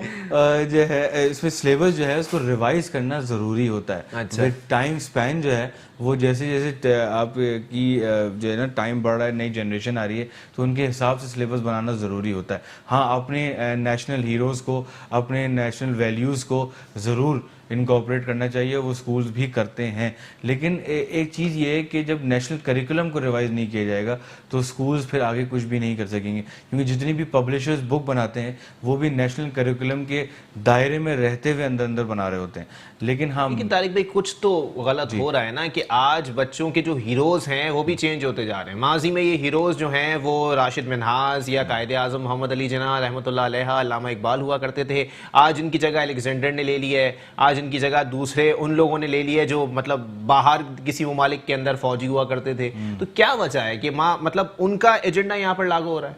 جو ہے اس میں سلیبس جو ہے اس کو ریوائز کرنا ضروری ہوتا ہے. ٹائم اسپین جو ہے وہ جیسے جیسے آپ کی جو ہے نا ٹائم بڑھ رہا ہے، نئی جنریشن آ رہی ہے، تو ان کے حساب سے سلیبس بنانا ضروری ہوتا ہے. ہاں اپنے نیشنل ہیروز کو، اپنے نیشنل ویلیوز کو ضرور انکارپوریٹ کرنا چاہیے، وہ اسکولز بھی کرتے ہیں. لیکن ایک چیز یہ ہے کہ جب نیشنل کریکولم کو ریوائز نہیں کیا جائے گا تو اسکولز پھر آگے کچھ بھی نہیں کر سکیں گے، کیونکہ جتنی بھی پبلشرز بک بناتے ہیں وہ بھی نیشنل کریکولم کے دائرے میں رہتے ہوئے اندر بنا رہے ہوتے ہیں. لیکن طارق بھائی کچھ تو غلط ہو رہا ہے نا کہ آج بچوں کے جو ہیروز ہیں وہ بھی چینج ہوتے جا رہے ہیں. ماضی میں یہ ہیروز جو ہیں وہ راشد منہاز یا قائد اعظم محمد علی جناح رحمۃ اللہ علیہ، علامہ اقبال ہوا کرتے تھے. آج ان کی جگہ الیگزینڈر نے لے لی ہے، آج ان کی جگہ دوسرے ان لوگوں نے لے لی ہے جو مطلب باہر کسی ممالک کے اندر فوجی ہوا کرتے تھے. تو کیا وجہ ہے کہ مطلب ان کا ایجنڈا یہاں پر لاگو ہو رہا ہے؟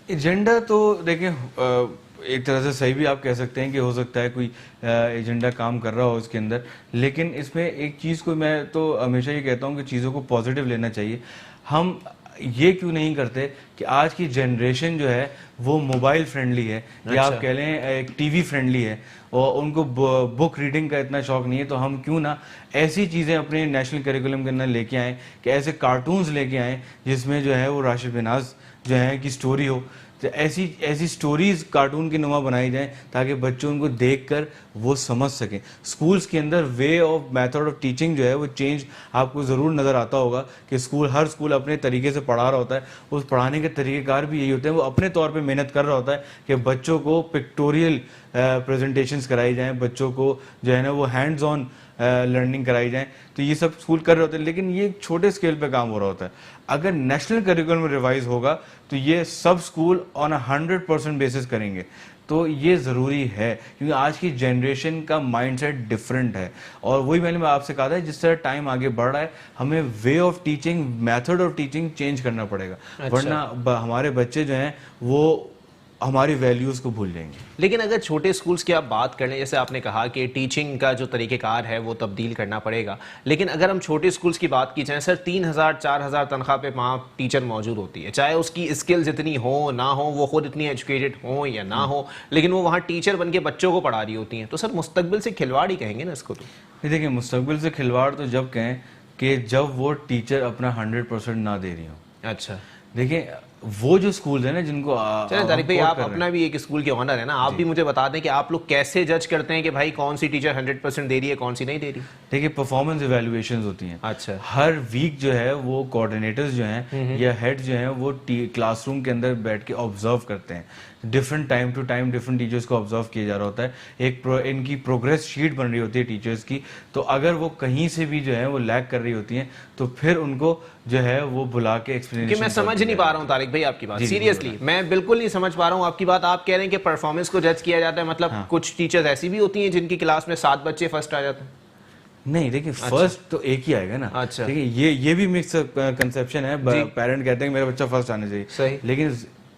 ایجنڈا تو دیکھیں ایک طرح سے صحیح بھی آپ کہہ سکتے ہیں کہ ہو سکتا ہے کوئی ایجنڈا کام کر رہا ہو اس کے اندر، لیکن اس میں ایک چیز کو میں تو ہمیشہ یہ کہتا ہوں کہ چیزوں کو پازیٹیو لینا چاہیے. ہم یہ کیوں نہیں کرتے کہ آج کی جنریشن جو ہے وہ موبائل فرینڈلی ہے یا آپ کہہ لیں ایک ٹی وی فرینڈلی ہے اور ان کو بک ریڈنگ کا اتنا شوق نہیں ہے، تو ہم کیوں نہ ایسی چیزیں اپنے نیشنل کریکولم کے اندر لے کے آئیں کہ ایسے کارٹونز لے کے آئیں جس میں جو ہے وہ راشد منہاز جو ہے کی سٹوری ہو. ایسی سٹوریز کارٹون کی نما بنائی جائیں تاکہ بچوں ان کو دیکھ کر وہ سمجھ سکیں. سکولز کے اندر way of method of teaching جو ہے وہ چینج آپ کو ضرور نظر آتا ہوگا کہ ہر اسکول اپنے طریقے سے پڑھا رہا ہوتا ہے. اس پڑھانے کے طریقہ کار بھی یہی ہوتے ہیں، وہ اپنے طور پہ محنت کر رہا ہوتا ہے کہ بچوں کو پکٹوریل پریزنٹیشنز کرائی جائیں، بچوں کو جو ہے نا وہ ہینڈز آن لرننگ کرائی جائیں. تو یہ سب اسکول کر رہے ہوتے ہیں، لیکن یہ ایک چھوٹے اسکیل پہ کام ہو رہا ہوتا ہے. اگر نیشنل کریکولم ریوائز ہوگا تو یہ سب اسکول آن 100% بیسس کریں گے. تو یہ ضروری ہے کیونکہ آج کی جنریشن کا مائنڈ سیٹ ڈفرینٹ ہے، اور وہی میں نے آپ سے کہا تھا جس طرح ٹائم آگے بڑھ رہا ہے ہمیں way of teaching, method of teaching change کرنا پڑے گا، ورنہ ہمارے بچے جو ہیں وہ ہماری ویلیوز کو بھول جائیں گے. لیکن اگر چھوٹے اسکولز کی آپ بات کر لیں، جیسے آپ نے کہا کہ ٹیچنگ کا جو طریقہ کار ہے وہ تبدیل کرنا پڑے گا، لیکن اگر ہم چھوٹے اسکولز کی بات کی جائیں سر، 3,000-4,000 تنخواہ پہ وہاں ٹیچر موجود ہوتی ہے، چاہے اس کی اسکلز اتنی ہوں نہ ہوں، وہ خود اتنی ایجوکیٹڈ ہوں یا نہ ہوں، لیکن وہ وہاں ٹیچر بن کے بچوں کو پڑھا رہی ہوتی ہیں. تو سر مستقبل سے کھلواڑ ہی کہیں گے نا اس کو؟ تو دیکھیں مستقبل سے کھلواڑ تو جب کہیں کہ جب وہ ٹیچر اپنا 100% نہ دے رہی ہوں. اچھا. دیکھیں وہ جو اسکولز ہیں نا جن کو چلیں طارق بھائی آپ اپنا بھی ایک اسکول کے آنر ہیں نا, آپ بھی مجھے بتا دیں کہ آپ لوگ کیسے جج کرتے ہیں کہ بھائی کون سی ٹیچر 100% دے رہی ہے, کون سی نہیں دے رہی؟ دیکھیے پرفارمنس ایویلویشنز ہوتی ہیں. اچھا. ہر ویک جو ہے وہ کوآرڈینیٹرز جو ہیں یا ہیڈ جو ہیں وہ کلاس روم کے اندر بیٹھ کے آبزرو کرتے ہیں. Different time to time different teachers کو آبزرو کیا جا رہا ہوتا ہے. ایک ان کی پروگریس شیٹ بن رہی ہوتی ہے ٹیچرس کی, تو اگر وہ کہیں سے بھی جو ہے وہ لیگ کر رہی ہوتی ہیں تو پھر ان کو جو ہے وہ بلا کے ایکسپلینیشن. کہ میں سمجھ نہیں پا رہا ہوں طارق بھائی آپ کی بات, سیریسلی میں بالکل نہیں سمجھ پا رہا ہوں آپ کی بات. آپ کہہ رہے ہیں کہ پرفارمنس کو جج کیا جاتا ہے, مطلب کچھ ٹیچرز ایسی بھی ہوتی ہیں جن کی کلاس میں 7 بچے فرسٹ آ جاتے ہیں؟ نہیں دیکھیں فرسٹ تو ایک ہی آئے گا نا. اچھا. دیکھیں یہ بھی مکس کنسیپشن ہے. پیرنٹ کہتے ہیں کہ میرا بچہ فرسٹ آنا چاہیے, لیکن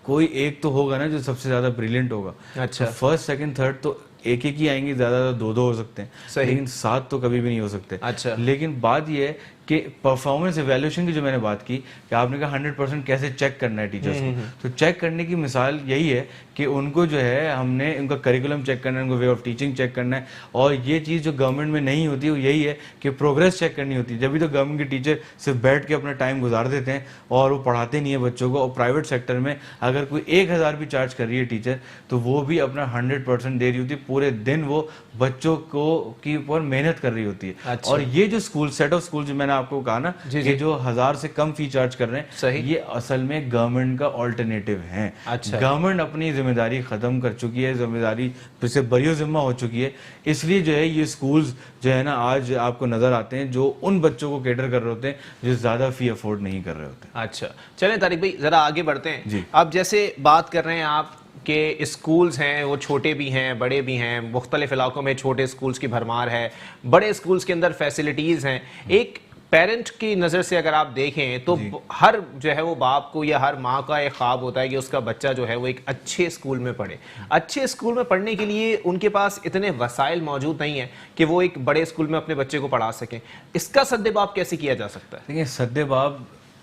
کوئی ایک تو ہوگا نا جو سب سے زیادہ بریلینٹ ہوگا. اچھا. فرسٹ سیکنڈ تھرڈ تو ایک ایک ہی آئیں گے, زیادہ 2 ہو سکتے ہیں, لیکن 7 تو کبھی بھی نہیں ہو سکتے. اچھا. لیکن بات یہ ہے کہ پرفارمنس ایویلیوشن کی جو میں نے بات کی کہ آپ نے کہا 100% کیسے چیک کرنا ہے ٹیچرس کو, تو چیک کرنے کی مثال یہی ہے کہ ان کو جو ہے ہم نے ان کا کریکولم چیک کرنا ہے, ان کو وے آف ٹیچنگ چیک کرنا ہے. اور یہ چیز جو گورنمنٹ میں نہیں ہوتی وہ یہی ہے کہ پروگریس چیک کرنی ہوتی ہے. جبھی تو گورنمنٹ کے ٹیچر صرف بیٹھ کے اپنا ٹائم گزار دیتے ہیں اور وہ پڑھاتے نہیں ہیں بچوں کو. اور پرائیویٹ سیکٹر میں اگر کوئی 1000 بھی چارج کر رہی ہے ٹیچر تو وہ بھی اپنا 100% دے رہی ہوتی ہے. پورے دن وہ بچوں کو کی اوپر محنت کر رہی ہوتی ہے. اور یہ جو اسکول سیٹ آف اسکول جو میں نے آپ کو کہا نا کہ جو 1000 سے کم فی چارج کر رہے ہیں, یہ اصل میں گورنمنٹ کا آلٹرنیٹو ہے. گورنمنٹ اپنی ذمہ داری ختم کر چکی ہے, ذمہ داری سے بری ذمہ ہو چکی ہے. اس لیے جو ہے یہ اسکولز جو ہے نا آج آپ کو نظر آتے ہیں جو ان بچوں کو کیٹر کر رہے ہوتے ہیں جو زیادہ فی افورڈ نہیں کر رہے ہوتے. اچھا چلیں طارق بھائی ذرا آگے بڑھتے ہیں. اب جیسے بات کر رہے ہیں آپ کہ اسکولز ہیں وہ چھوٹے بھی ہیں بڑے بھی ہیں, مختلف علاقوں میں چھوٹے اسکولز کی بھرمار ہے, بڑے اسکولز کے اندر فیسلٹیز ہیں. ایک پیرنٹ کی نظر سے اگر آپ دیکھیں تو ہر جو ہے وہ باپ کو یا ہر ماں کا ایک خواب ہوتا ہے کہ اس کا بچہ جو ہے وہ ایک اچھے اسکول میں پڑھے. اچھے اسکول میں پڑھنے کے لیے ان کے پاس اتنے وسائل موجود نہیں ہیں کہ وہ ایک بڑے اسکول میں اپنے بچے کو پڑھا سکیں. اس کا سد باب کیسے کیا جا سکتا ہے؟ دیکھیں سد باب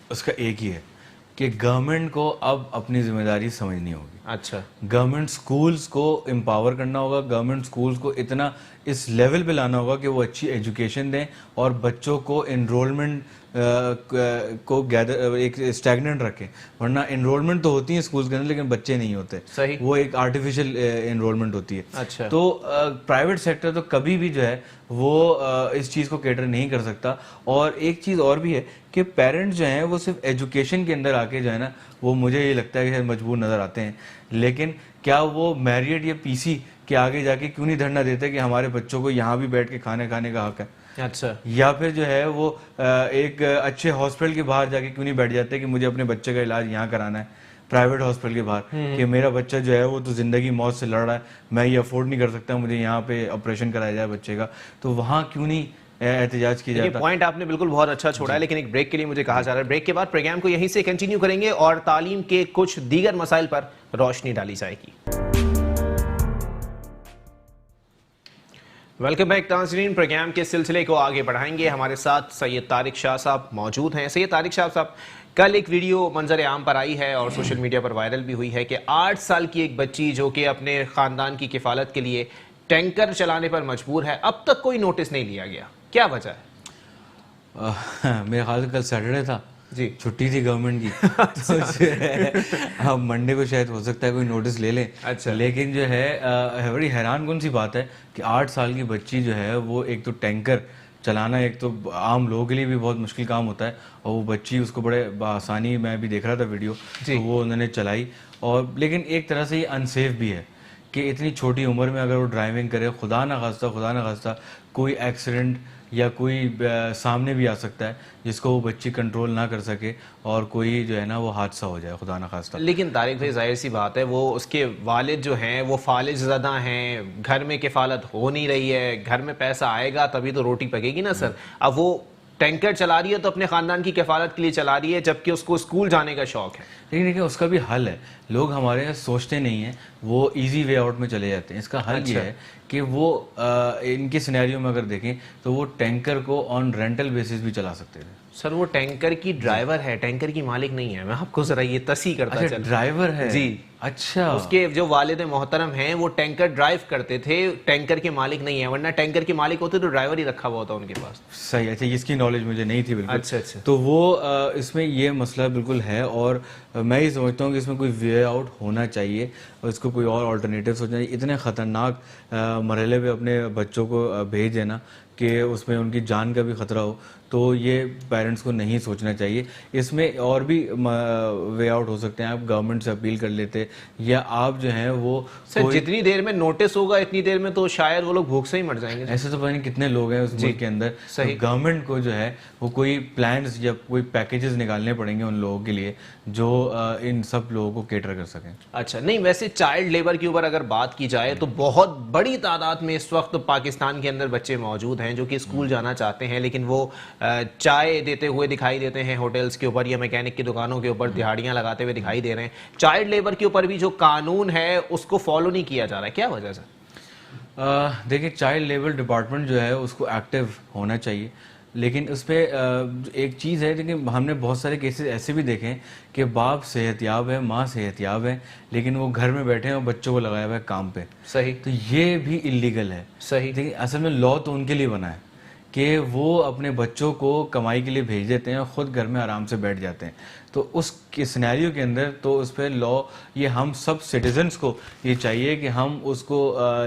اس کا ایک ہی ہے کہ گورنمنٹ کو اب اپنی ذمہ داری سمجھنی ہوگی. اچھا. گورنمنٹ سکولز کو امپاور کرنا ہوگا, گورنمنٹ سکولز کو اتنا اس لیول پہ لانا ہوگا کہ وہ اچھی ایجوکیشن دیں اور بچوں کو انرولمنٹ کو ایک اسٹیگننٹ رکھیں. ورنہ انرولمنٹ تو ہوتی ہیں اسکولز کے اندر لیکن بچے نہیں ہوتے, وہ ایک آرٹیفیشل انرولمنٹ ہوتی ہے. اچھا. تو پرائیویٹ سیکٹر تو کبھی بھی جو ہے وہ اس چیز کو کیٹر نہیں کر سکتا. اور ایک چیز اور بھی ہے کہ پیرنٹس جو ہیں وہ صرف ایجوکیشن کے اندر آ کے جو ہے نا وہ مجھے یہ لگتا ہے کہ مجبور نظر آتے ہیں, لیکن کیا وہ میریٹ یا پی سی کے آگے جا کے کیوں نہیں دھرنا دیتے کہ ہمارے بچوں کو یہاں بھی بیٹھ کے کھانے کا حق ہے؟ اچھا. یا پھر جو ہے وہ ایک اچھے ہاسپٹل کے باہر جا کے کیوں نہیں بیٹھ جاتے کہ مجھے اپنے بچے کا علاج یہاں کرانا ہے پرائیویٹ ہاسپٹل کے باہر, کہ میرا بچہ جو ہے وہ تو زندگی موت سے لڑ رہا ہے, میں یہ افورڈ نہیں کر سکتا, مجھے یہاں پہ آپریشن کرایا جائے بچے کا, تو وہاں کیوں نہیں احتجاج کیا جاتا. پوائنٹ آپ نے بالکل بہت اچھا چھوڑا ہے, لیکن ایک بریک کے لیے مجھے کہا جا رہا ہے. بریک کے بعد پروگرام کو یہیں سے کنٹینیو کریں گے اور تعلیم کے کچھ دیگر مسائل پر روشنی ڈالی جائے گی. ویلکم بیک ناظرین, پروگرام کے سلسلے کو آگے بڑھائیں گے. ہمارے ساتھ سید طارق شاہ صاحب موجود ہیں. سید طارق شاہ صاحب, کل ایک ویڈیو منظر عام پر آئی ہے اور سوشل میڈیا پر وائرل بھی ہوئی ہے کہ 8 سال کی ایک بچی جو کہ اپنے خاندان کی کفالت کے لیے ٹینکر چلانے پر مجبور ہے, اب تک کوئی نوٹس نہیں لیا گیا. کیا وجہ ہے؟ میرے خیال سے کل سیٹرڈے تھا, جی چھٹی تھی گورنمنٹ کی, اب منڈے کو شاید ہو سکتا ہے کوئی نوٹس لے لیں. اچھا. لیکن جو ہے بڑی حیران کن سی بات ہے کہ 8 سال کی بچی جو ہے وہ ایک تو ٹینکر چلانا ایک تو عام لوگوں کے لیے بھی بہت مشکل کام ہوتا ہے, اور وہ بچی اس کو بڑے بآسانی, میں بھی دیکھ رہا تھا ویڈیو, تو وہ انہوں نے چلائی. اور لیکن ایک طرح سے یہ انسیف بھی ہے کہ اتنی چھوٹی عمر میں اگر وہ ڈرائیونگ کرے, خدا نہ خواستہ کوئی ایکسیڈنٹ یا کوئی سامنے بھی آ سکتا ہے جس کو وہ بچی کنٹرول نہ کر سکے اور کوئی جو ہے نا وہ حادثہ ہو جائے, خدا نہ خواستہ. لیکن طارق بھائی ظاہر سی بات ہے وہ اس کے والد جو ہیں وہ فالج زدہ ہیں, گھر میں کفالت ہو نہیں رہی ہے, گھر میں پیسہ آئے گا تبھی تو روٹی پکے گی نا سر. اب وہ ٹینکر چلا رہی ہے تو اپنے خاندان کی کفالت کے لیے چلا رہی ہے, جبکہ اس کو اسکول جانے کا شوق ہے. لیکن دیکھیں اس کا بھی حل ہے. لوگ ہمارے یہاں سوچتے نہیں ہیں, وہ ایزی وے آؤٹ میں چلے جاتے ہیں. اس کا حل یہ ہے کہ وہ ان کے سینیریو میں اگر دیکھیں تو وہ ٹینکر کو آن رینٹل بیسس بھی چلا سکتے تھے. سر وہ ٹینکر کی ڈرائیور ہے, ٹینکر کی مالک نہیں ہے. میں آپ کو ذرا یہ تصحیح کرتا چلوں. ڈرائیور ہے جی, اچھا اس کے جو والد محترم ہیں وہ ٹینکر ڈرائیو کرتے تھے, ٹینکر کے مالک نہیں ہیں, ورنہ ٹینکر کے مالک ہوتے تو ڈرائیور ہی رکھا ہوا ہوتا ان کے پاس. صحیح. اچھا اس کی نالج مجھے نہیں تھی بالکل. اچھا اچھا. تو وہ اس میں یہ مسئلہ بالکل ہے, اور میں یہ سمجھتا ہوں کہ اس میں کوئی وے آؤٹ ہونا چاہیے اور اس کو کوئی اور آلٹرنیٹیو سوچنا چاہیے. اتنے خطرناک مرحلے پہ اپنے بچوں کو بھیج دینا کہ اس میں ان کی جان کا بھی خطرہ ہو, تو یہ پیرنٹس کو نہیں سوچنا چاہیے. اس میں اور بھی وے آؤٹ ہو سکتے ہیں. آپ گورنمنٹ سے اپیل کر لیتے, یا آپ جو ہیں وہ سر جتنی دیر میں نوٹس ہوگا اتنی دیر میں تو شاید وہ لوگ بھوک سے ہی مر جائیں گے. ایسے تو پتہ نہیں کتنے لوگ ہیں اس ملک کے اندر. گورنمنٹ کو جو ہے وہ کوئی پلانز یا کوئی پیکیجز نکالنے پڑیں گے ان لوگوں کے لیے جو ان سب لوگوں کو کیٹر کر سکیں. اچھا نہیں, ویسے چائلڈ لیبر کے اوپر اگر بات کی جائے تو بہت بڑی تعداد میں اس وقت پاکستان کے اندر بچے موجود ہیں جو کہ اسکول جانا چاہتے ہیں, لیکن وہ چائے دیتے ہوئے دکھائی دیتے ہیں ہوٹلز کے اوپر یا میکینک کی دکانوں کے اوپر دہاڑیاں لگاتے ہوئے دکھائی دے رہے ہیں. چائلڈ لیبر کے اوپر بھی جو قانون ہے اس کو فالو نہیں کیا جا رہا ہے, کیا وجہ سے؟ دیکھیں چائلڈ لیبر ڈپارٹمنٹ جو ہے اس کو ایکٹیو ہونا چاہیے, لیکن اس پہ ایک چیز ہے کہ ہم نے بہت سارے کیسز ایسے بھی دیکھے ہیں کہ باپ صحت یاب ہے, ماں صحت یاب ہے, لیکن وہ گھر میں بیٹھے ہیں اور بچوں کو لگایا ہوا ہے کام پہ. صحیح. تو یہ بھی انلیگل ہے. صحیح. لیکن اصل میں لا تو ان کے لیے بنا ہے کہ وہ اپنے بچوں کو کمائی کے لیے بھیج دیتے ہیں اور خود گھر میں آرام سے بیٹھ جاتے ہیں. تو اس کے سینیریو کے اندر تو اس پہ لا, یہ ہم سب سٹیزنس کو یہ چاہیے کہ ہم اس کو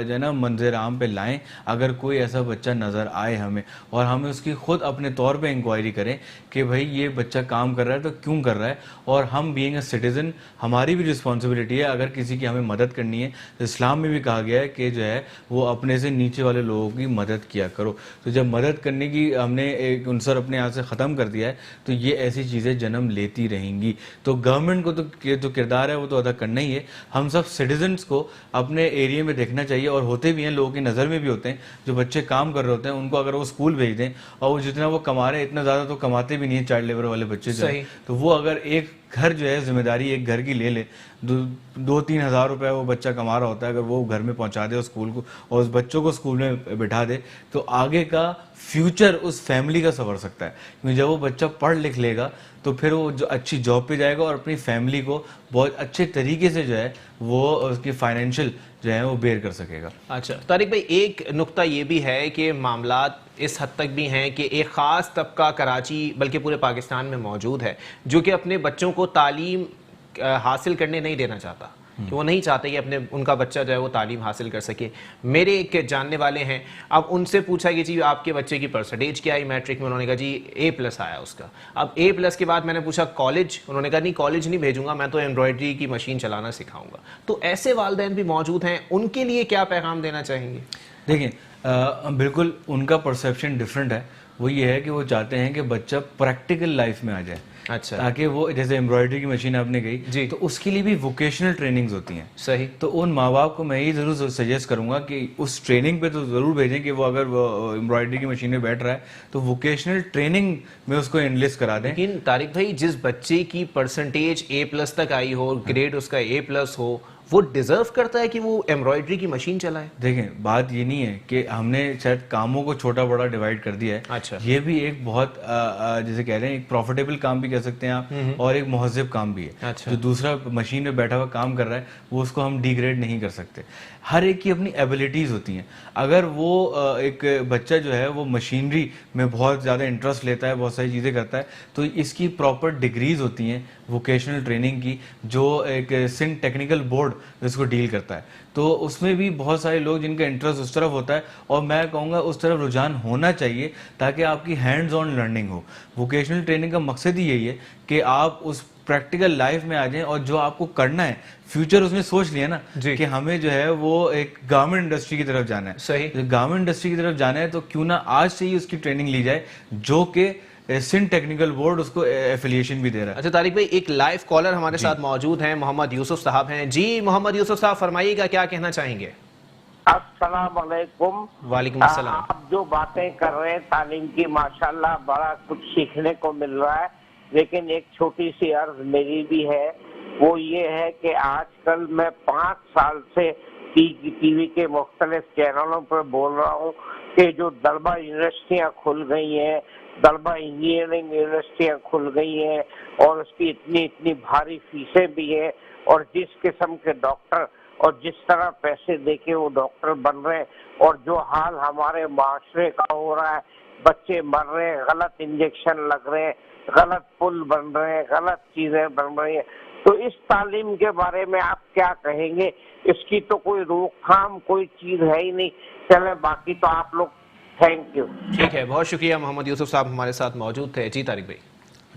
جو ہے نا منظر عام پہ لائیں. اگر کوئی ایسا بچہ نظر آئے ہمیں, اور ہمیں اس کی خود اپنے طور پہ انکوائری کریں کہ بھائی یہ بچہ کام کر رہا ہے تو کیوں کر رہا ہے, اور ہم بینگ اے سٹیزن ہماری بھی رسپانسبلٹی ہے اگر کسی کی ہمیں مدد کرنی ہے. تو اسلام میں بھی کہا گیا ہے کہ جو ہے وہ اپنے سے نیچے والے لوگوں کی مدد کیا کرو. تو جب مدد کرنے کی ہم نے ایک عنصر اپنے یہاں سے ختم کر دیا ہے تو یہ ایسی چیزیں جنم لیتی رہیں گی. تو گورنمنٹ کو تو جو کردار ہے وہ تو ادا کرنا ہی ہے. ہم سب سٹیزنس کو اپنے ایریے میں دیکھنا چاہیے, اور ہوتے بھی ہیں لوگوں کی نظر میں بھی ہوتے ہیں جو بچے کام کر رہے ہوتے ہیں, ان کو اگر وہ اسکول بھیج دیں اور وہ جتنا وہ کما رہے ہیں اتنا زیادہ تو کماتے بھی نہیں ہیں چائلڈ لیبر والے بچے جو ہیں, تو وہ اگر ایک گھر جو ہے ذمہ داری ایک گھر کی لے لے, 2-3 ہزار روپے وہ بچہ کما رہا ہوتا ہے, اگر وہ گھر میں پہنچا دے اسکول کو اور اس بچوں کو اسکول میں بٹھا دے تو آگے کا فیوچر اس فیملی کا سنور سکتا ہے. کیونکہ جب وہ بچہ پڑھ لکھ لے گا تو پھر وہ جو اچھی جاب پہ جائے گا اور اپنی فیملی کو بہت اچھے طریقے سے جو ہے وہ اس کی فائنینشیل جو ہے وہ بیئر کر سکے گا. اچھا طارق بھائی, ایک نقطہ یہ بھی ہے کہ معاملات اس حد تک بھی ہیں کہ ایک خاص طبقہ کراچی بلکہ پورے پاکستان میں موجود ہے جو کہ اپنے بچوں کو تعلیم حاصل کرنے نہیں دینا چاہتا, کہ وہ نہیں چاہتے کہ ان کا بچہ جو ہے وہ تعلیم حاصل کر سکے. میرے ایک جاننے والے ہیں, اب ان سے پوچھا کہ جی آپ کے بچے کی پرسنٹیج کیا آئی میٹرک میں, انہوں نے کہا جی A+ آیا اس کا. اب A+ کے بعد میں نے پوچھا کالج, انہوں نے کہا نہیں کالج نہیں بھیجوں گا, میں تو ایمبرائڈری کی مشین چلانا سکھاؤں گا. تو ایسے والدین بھی موجود ہیں, ان کے لیے کیا پیغام دینا چاہیں گے؟ دیکھیں بالکل ان کا پرسیپشن ڈفرینٹ ہے. وہ یہ ہے کہ وہ چاہتے ہیں کہ بچہ پریکٹیکل لائف میں آ جائے. اچھا. تاکہ وہ جیسے ایمبرائڈری کی مشین آپ نے کہی تو اس کے لیے بھی ووکیشنل ٹریننگز ہوتی ہیں. صحیح. تو ان ماں باپ کو میں یہ ضرور سجیسٹ کروں گا کہ اس ٹریننگ پہ تو ضرور بھیجیں کہ وہ اگر وہ ایمبرائڈری کی مشین میں بیٹھ رہا ہے تو ووکیشنل ٹریننگ میں اس کو انلسٹ کرا دیں. لیکن طارق بھائی جس بچے کی پرسنٹیج A+ تک آئی ہو, گریڈ اس کا A+ ہو, وہ ڈیزرو کرتا ہے کہ وہ ایمبرائڈری کی مشین چلائے؟ دیکھیں بات یہ نہیں ہے کہ ہم نے شاید کاموں کو چھوٹا بڑا ڈیوائڈ کر دیا ہے. اچھا. یہ بھی ایک بہت جیسے کہہ رہے ہیں ایک پروفیٹیبل کام بھی کہہ سکتے ہیں آپ, اور ایک مہذب کام بھی ہے. جو دوسرا مشین میں بیٹھا ہوا کام کر رہا ہے وہ اس کو ہم ڈی گریڈ نہیں کر سکتے. ہر ایک کی اپنی ایبلٹیز ہوتی ہیں. اگر وہ ایک بچہ جو ہے وہ مشینری میں بہت زیادہ انٹرسٹ لیتا ہے, بہت ساری چیزیں کرتا ہے, تو اس کی پراپر ڈگریز ہوتی ہیں ووکیشنل ٹریننگ کی, جو ایک سندھ ٹیکنیکل بورڈ اس کو ڈیل کرتا ہے. تو اس میں بھی بہت سارے لوگ جن کا انٹرسٹ اس طرف ہوتا ہے, اور میں کہوں گا اس طرف رجحان ہونا چاہیے تاکہ آپ کی hands on learning who. Vocational training کا مقصد ہی یہی ہے کہ آپ اس پریکٹیکل لائف میں آ جائیں, اور جو آپ کو کرنا ہے فیوچر اس میں سوچ لیا نا کہ ہمیں جو ہے وہ ایک گارمنٹ انڈسٹری کی طرف جانا ہے. صحیح. گارمنٹ انڈسٹری کی طرف جانا ہے تو کیوں نہ آج سے ہی اس کی ٹریننگ لی جائے, جو کہ سندھ ٹیکنیکل بورڈ اس کو ایفیلیشن بھی دے رہا ہے. اچھا طارق بھائی, ایک لائیو کالر ہمارے ساتھ موجود ہیں, محمد یوسف صاحب ہیں. جی محمد یوسف صاحب فرمائیے گا, کیا کہنا چاہیں گے؟ السلام علیکم. وعلیکم السلام. آپ جو باتیں کر رہے ہیں تعلیم کی ماشاءاللہ بڑا کچھ سیکھنے کو مل رہا ہے, لیکن ایک چھوٹی سی عرض میری بھی ہے, وہ یہ ہے کہ آج کل میں 5 سال سے ٹی وی کے مختلف چینلوں پر بول رہا ہوں کہ جو طلبہ یونیورسٹیاں کھل گئی ہیں, دربا انجینئرنگ یونیورسٹیاں کھل گئی ہیں اور اس کی اتنی بھاری فیسیں بھی ہیں، اور جس قسم کے ڈاکٹر اور جس طرح پیسے دے کے وہ ڈاکٹر بن رہے ہیں، اور جو حال ہمارے معاشرے کا ہو رہا ہے، بچے مر رہے ہیں، غلط انجیکشن لگ رہے ہیں، غلط پل بن رہے ہیں، غلط چیزیں بن رہی ہیں، تو اس تعلیم کے بارے میں آپ کیا کہیں گے؟ اس کی تو کوئی روک تھام کوئی چیز ہے ہی نہیں. چلے باقی تو آپ لوگ. Thank you. ٹھیک ہے، بہت شکریہ. محمد یوسف صاحب ہمارے ساتھ موجود تھے. جی طارق بھائی.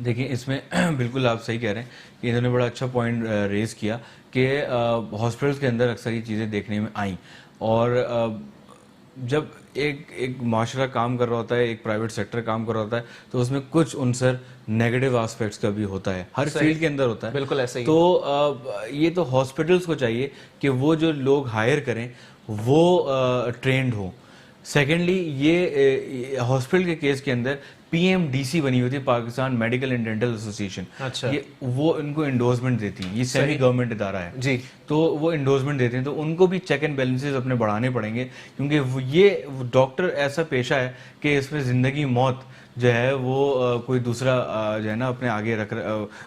دیکھیں اس میں بالکل آپ صحیح کہہ رہے ہیں کہ انہوں نے بڑا اچھا پوائنٹ ریز کیا کہ ہاسپٹلس کے اندر اکثر یہ چیزیں دیکھنے میں آئیں، اور جب ایک معاشرہ کام کر رہا ہوتا ہے، ایک پرائیویٹ سیکٹر کام کر رہا ہوتا ہے، تو اس میں کچھ عنصر نیگیٹو آسپیکٹس کا بھی ہوتا ہے، ہر فیلڈ کے اندر ہوتا ہے. بالکل ایسے ہی. تو یہ تو ہاسپٹلس کو چاہیے کہ وہ جو لوگ ہائر کریں وہ ٹرینڈ ہوں. سیکنڈلی یہ ہاسپٹل کے کیس کے اندر PMDC بنی ہوئی تھی، Pakistan medical and dental association, وہ ان کو انڈورسمنٹ دیتی ہیں. یہ سیمی گورنمنٹ ادارہ ہے جی، تو وہ انڈورسمنٹ دیتے ہیں، تو ان کو بھی چیک اینڈ بیلنسز اپنے بڑھانے پڑیں گے، کیونکہ یہ ڈاکٹر ایسا پیشہ ہے کہ اس میں زندگی موت جو ہے وہ کوئی دوسرا جو ہے نا اپنے آگے رکھ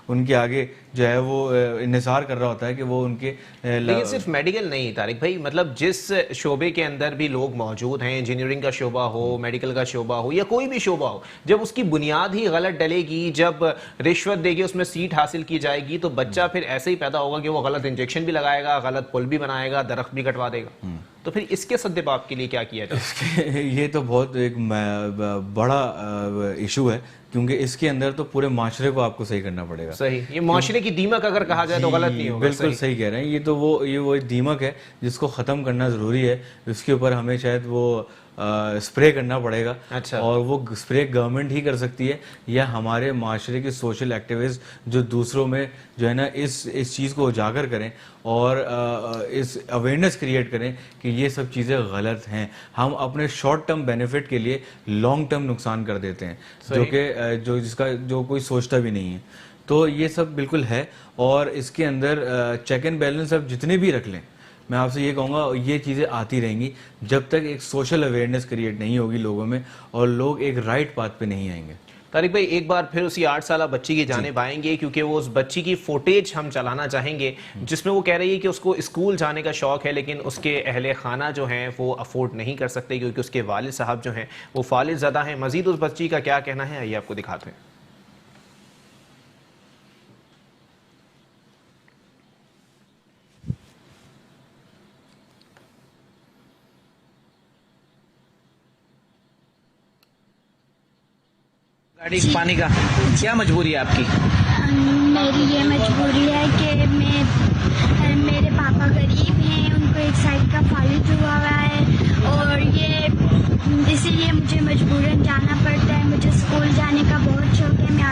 ان کے آگے جو ہے وہ انحصار کر رہا ہوتا ہے کہ وہ ان کے. لیکن صرف میڈیکل نہیں طارق بھائی، مطلب جس شعبے کے اندر بھی لوگ موجود ہیں، انجینئرنگ کا شعبہ ہو، میڈیکل کا شعبہ ہو یا کوئی بھی شعبہ ہو، جب اس کی بنیاد ہی غلط ڈلے گی، جب رشوت دے گی اس میں سیٹ حاصل کی جائے گی، تو بچہ پھر ایسے ہی پیدا ہوگا کہ وہ غلط انجیکشن بھی لگائے گا، غلط پل بھی بنائے گا، درخت بھی کٹوا دے گا. تو پھر اس کے سد باب کے لیے کیا کیا جائے؟ یہ تو بہت ایک بڑا ایشو ہے، کیونکہ اس کے اندر تو پورے معاشرے کو آپ کو صحیح کرنا پڑے گا. صحیح، یہ معاشرے کی دیمک اگر کہا جائے تو غلط نہیں ہوگا. بالکل صحیح کہہ رہے ہیں. یہ تو وہ دیمک ہے جس کو ختم کرنا ضروری ہے. اس کے اوپر ہمیں شاید وہ اسپرے کرنا پڑے گا. اچھا. اور وہ اسپرے گورنمنٹ ہی کر سکتی ہے، یا ہمارے معاشرے کے سوشل ایکٹیوسٹ جو دوسروں میں جو ہے نا اس چیز کو اجاگر کریں اور اس اویئرنیس کریٹ کریں کہ یہ سب چیزیں غلط ہیں. ہم اپنے شارٹ ٹرم بینیفٹ کے لیے لانگ ٹرم نقصان کر دیتے ہیں، جو کہ جس کا جو کوئی سوچتا بھی نہیں ہے. تو یہ سب بالکل ہے، اور اس کے اندر چیک اینڈ بیلنس اب جتنے بھی رکھ لیں، میں آپ سے یہ کہوں گا یہ چیزیں آتی رہیں گی جب تک ایک سوشل اویئرنیس کریٹ نہیں ہوگی لوگوں میں اور لوگ ایک رائٹ پاتھ پہ نہیں آئیں گے. طارق بھائی ایک بار پھر اسی 8 سالہ بچی کی جانب آئیں گے، کیونکہ وہ اس بچی کی فوٹیج ہم چلانا چاہیں گے جس میں وہ کہہ رہی ہے کہ اس کو اسکول جانے کا شوق ہے، لیکن اس کے اہل خانہ جو ہیں وہ افورڈ نہیں کر سکتے کیونکہ اس کے والد صاحب جو ہیں وہ فالج زدہ ہیں. مزید اس بچی کا کیا کہنا ہے آئیے آپ کو دکھاتے ہیں. گاڑی پانی کا کیا مجبوری ہے آپ کی؟ میری یہ مجبوری ہے کہ میرے پاپا غریب ہیں، ان کو ایک سائڈ کا فالج ہوا ہے، اور یہ اسی لیے مجھے مجبوراً جانا پڑتا ہے. مجھے اسکول جانے کا بہت شوق ہے. میں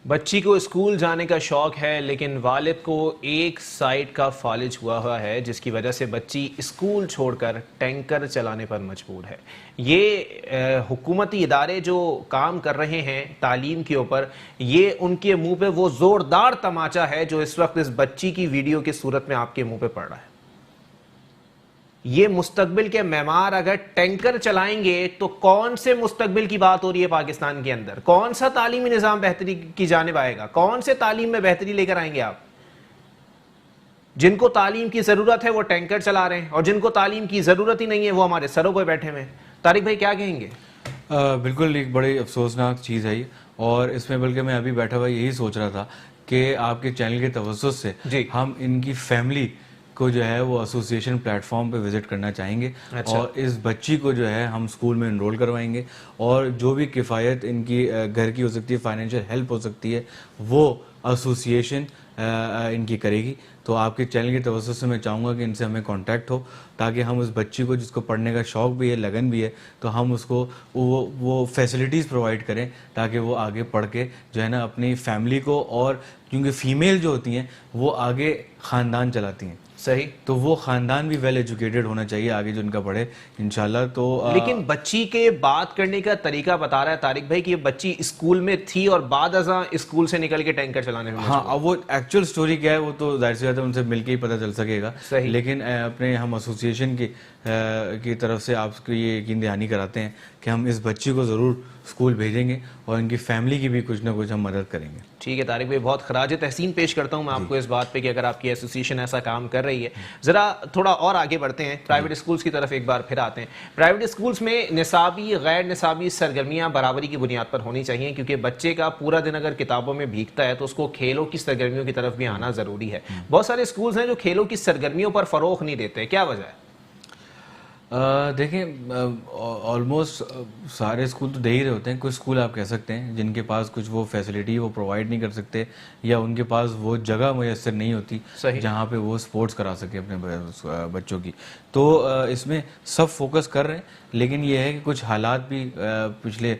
بچی کو اسکول جانے کا شوق ہے، لیکن والد کو ایک سائٹ کا فالج ہوا ہے جس کی وجہ سے بچی اسکول چھوڑ کر ٹینکر چلانے پر مجبور ہے. یہ حکومتی ادارے جو کام کر رہے ہیں تعلیم کے اوپر، یہ ان کے منہ پہ وہ زوردار تماچا ہے جو اس وقت اس بچی کی ویڈیو کی صورت میں آپ کے منہ پہ پڑ رہا ہے. یہ مستقبل کے معمار اگر ٹینکر چلائیں گے تو کون سے مستقبل کی بات ہو رہی ہے پاکستان کے اندر؟ کون سا تعلیمی نظام بہتری کی جانب آئے گا؟ کون سے تعلیم میں بہتری لے کر آئیں گے آپ؟ جن کو تعلیم کی ضرورت ہے وہ ٹینکر چلا رہے ہیں، اور جن کو تعلیم کی ضرورت ہی نہیں ہے وہ ہمارے سروں پہ بیٹھے ہوئے ہیں. طارق بھائی کیا کہیں گے؟ بالکل ایک بڑی افسوسناک چیز ہے یہ، اور اس میں بلکہ میں ابھی بیٹھا ہوا یہی سوچ رہا تھا کہ آپ کے چینل کے توسط سے ہم ان کی فیملی کو جو ہے وہ ایسوسیشن پلیٹ فارم پہ وزٹ کرنا چاہیں گے. اور اس بچی کو جو ہے ہم اسکول میں انرول کروائیں گے، اور جو بھی کفایت ان کی گھر کی ہو سکتی ہے، فائنینشیل ہیلپ ہو سکتی ہے، وہ ایسوسیشن ان کی کرے گی. تو آپ کے چینل کی توسط سے میں چاہوں گا کہ ان سے ہمیں کانٹیکٹ ہو، تاکہ ہم اس بچی کو جس کو پڑھنے کا شوق بھی ہے، لگن بھی ہے، تو ہم اس کو وہ فیسلٹیز پرووائڈ کریں تاکہ وہ آگے پڑھ کے جو ہے نا اپنی فیملی کو، اور کیونکہ فیمیل جو ہوتی ہیں وہ آگے خاندان چلاتی ہیں. صحیح. تو وہ خاندان بھی ویل ایجوکیٹڈ ہونا چاہیے آگے جو ان کا پڑھے انشاءاللہ. تو لیکن بچی کے بات کرنے کا طریقہ بتا رہا ہے طارق بھائی کہ یہ بچی اسکول میں تھی اور بعد ازاں اسکول سے نکل کے ٹینکر چلانے میں. ہاں، اب وہ ایکچوئل سٹوری کیا ہے وہ تو ظاہر سی بات ہے ان سے مل کے ہی پتہ چل سکے گا. صحیح. لیکن اپنے ہم ایسوسیشن کی طرف سے آپ کو یہ یقین دہانی کراتے ہیں کہ ہم اس بچی کو ضرور اسکول بھیجیں گے اور ان کی فیملی کی بھی کچھ نہ کچھ ہم مدد کریں گے. ٹھیک ہے طارق بھائی, بہت خراج تحسین پیش کرتا ہوں میں آپ کو اس بات پہ کہ اگر آپ کی ایسوسیشن ایسا کام کر رہی ہے. ذرا تھوڑا اور آگے بڑھتے ہیں, پرائیویٹ اسکولس کی طرف ایک بار پھر آتے ہیں. پرائیویٹ اسکولس میں نصابی غیر نصابی سرگرمیاں برابری کی بنیاد پر ہونی چاہیے, کیونکہ بچے کا پورا دن اگر کتابوں میں بھیگتا ہے تو اس کو کھیلوں کی سرگرمیوں کی طرف بھی آنا ضروری ہے. بہت سارے اسکولس ہیں جو کھیلوں کی سرگرمیوں پر فروغ نہیں دیتے, کیا وجہ ہے؟ دیکھیں آلموسٹ سارے اسکول تو دے ہی رہے ہوتے ہیں. کچھ اسکول آپ کہہ سکتے ہیں جن کے پاس کچھ وہ فیسلٹی وہ پرووائڈ نہیں کر سکتے, یا ان کے پاس وہ جگہ میسر نہیں ہوتی جہاں پہ وہ اسپورٹس کرا سکے اپنے بچوں کی. تو اس میں سب فوکس کر رہے ہیں, لیکن یہ ہے کہ کچھ حالات بھی پچھلے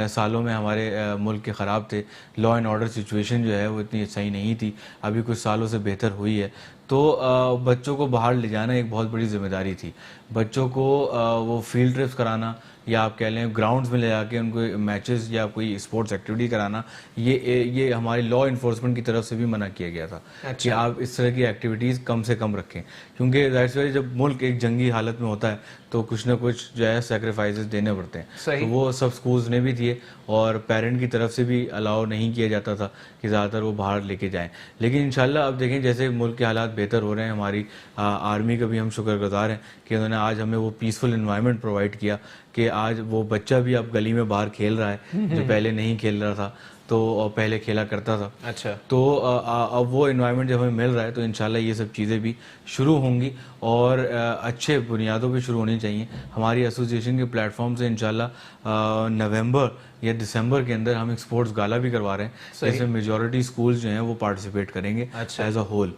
سالوں میں ہمارے ملک کے خراب تھے. لا اینڈ آرڈر سچویشن جو ہے وہ اتنی صحیح نہیں تھی, ابھی کچھ سالوں سے بہتر ہوئی ہے. تو بچوں کو باہر لے جانا ایک بہت بڑی ذمہ داری تھی. بچوں کو وہ فیلڈ ٹرپس کرانا, یا آپ کہہ لیں گراؤنڈز میں لے جا کے ان کو میچز یا کوئی اسپورٹس ایکٹیویٹی کرانا, یہ ہماری لا انفورسمنٹ کی طرف سے بھی منع کیا گیا تھا کہ آپ اس طرح کی ایکٹیویٹیز کم سے کم رکھیں. کیونکہ ظاہر سی بات جب ملک ایک جنگی حالت میں ہوتا ہے تو کچھ نہ کچھ جو ہے سیکریفائسز دینے پڑتے ہیں. تو وہ سب اسکولز نے بھی دیے, اور پیرنٹ کی طرف سے بھی الاؤ نہیں کیا جاتا تھا کہ زیادہ تر وہ باہر لے کے جائیں. لیکن انشاءاللہ اب دیکھیں جیسے ملک کے حالات بہتر ہو رہے ہیں, ہماری آرمی کا بھی ہم شکر گزار ہیں کہ انہوں نے آج ہمیں وہ پیسفل انوائرمنٹ پرووائڈ کیا کہ آج وہ بچہ بھی اب گلی میں باہر کھیل رہا ہے جو پہلے نہیں کھیل رہا تھا, تو پہلے کھیلا کرتا تھا. اچھا, تو اب وہ انوائرمنٹ جب ہمیں مل رہا ہے تو انشاءاللہ یہ سب چیزیں بھی شروع ہوں گی, اور اچھے بنیادوں پہ شروع ہونی چاہیے. ہماری ایسوسیشن کے پلیٹ فارم سے انشاءاللہ نومبر یا دسمبر کے اندر ہم ایک اسپورٹس گالا بھی کروا رہے ہیں, جس میں میجورٹی اسکولز جو ہیں وہ پارٹیسپیٹ کریں گے ایز اے ہول.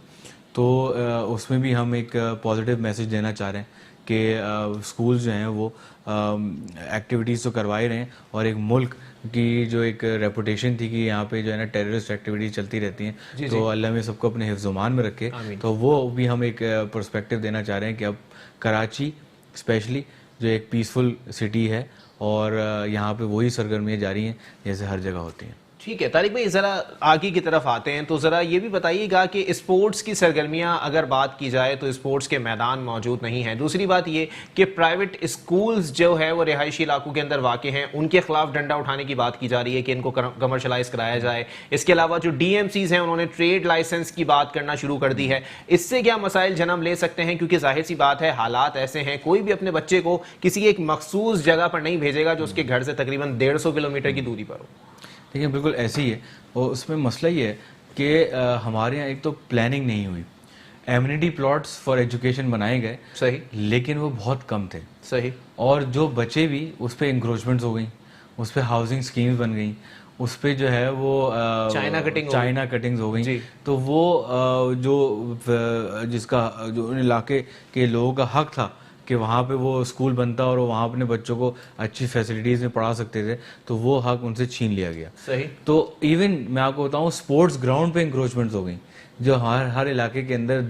تو اس میں بھی ہم ایک پازیٹیو میسج دینا چاہ رہے ہیں کہ اسکولز جو ہیں وہ ایکٹیویٹیز تو کروا ہی رہے ہیں, اور ایک ملک کی جو ایک ریپوٹیشن تھی کہ یہاں پہ جو ہے نا ٹیررسٹ ایکٹیویٹیز چلتی رہتی ہیں, تو اللہ میں سب کو اپنے حفظ و امان میں رکھے. تو وہ بھی ہم ایک پرسپیکٹیو دینا چاہ رہے ہیں کہ اب کراچی اسپیشلی جو ایک پیسفل سٹی ہے, اور یہاں پہ وہی سرگرمیاں جاری ہیں جیسے ہر جگہ ہوتی ہیں. ٹھیک ہے طارق بھائی, ذرا آگے کی طرف آتے ہیں. تو ذرا یہ بھی بتائیے گا کہ اسپورٹس کی سرگرمیاں اگر بات کی جائے تو اسپورٹس کے میدان موجود نہیں ہیں. دوسری بات یہ کہ پرائیویٹ اسکولز جو ہے وہ رہائشی علاقوں کے اندر واقع ہیں, ان کے خلاف ڈنڈا اٹھانے کی بات کی جا رہی ہے کہ ان کو کمرشلائز کرایا جائے. اس کے علاوہ جو ڈی ایم سیز ہیں انہوں نے ٹریڈ لائسنس کی بات کرنا شروع کر دی ہے. اس سے کیا مسائل جنم لے سکتے ہیں؟ کیونکہ ظاہر سی بات ہے حالات ایسے ہیں, کوئی بھی اپنے بچے کو کسی ایک مخصوص جگہ پر نہیں بھیجے گا جو اس کے گھر سے تقریباً 150 کلومیٹر کی دوری پر ہو. دیکھیں بالکل ایسے ہی ہے, اور اس میں مسئلہ یہ ہے کہ ہمارے یہاں ایک تو پلاننگ نہیں ہوئی. ایمنٹی پلاٹس فار ایجوکیشن بنائے گئے, صحیح, لیکن وہ بہت کم تھے. صحیح, اور جو بچے بھی اس پہ انکروچمنٹس ہو گئیں, اس پہ ہاؤسنگ اسکیمز بن گئیں, اس پہ جو ہے وہ چائنا کٹنگز ہو گئیں. تو وہ جس کا جو ان علاقے کے لوگوں کا حق تھا کہ وہاں پہ وہ اسکول بنتا اور وہ وہاں اپنے بچوں کو اچھی فیسلٹیز میں پڑھا سکتے تھے, تو وہ حق ان سے چھین لیا گیا. صحیح. تو ایون میں آپ کو بتاؤں اسپورٹس گراؤنڈ پہ انکروچمنٹس ہو گئیں, جو ہر علاقے کے اندر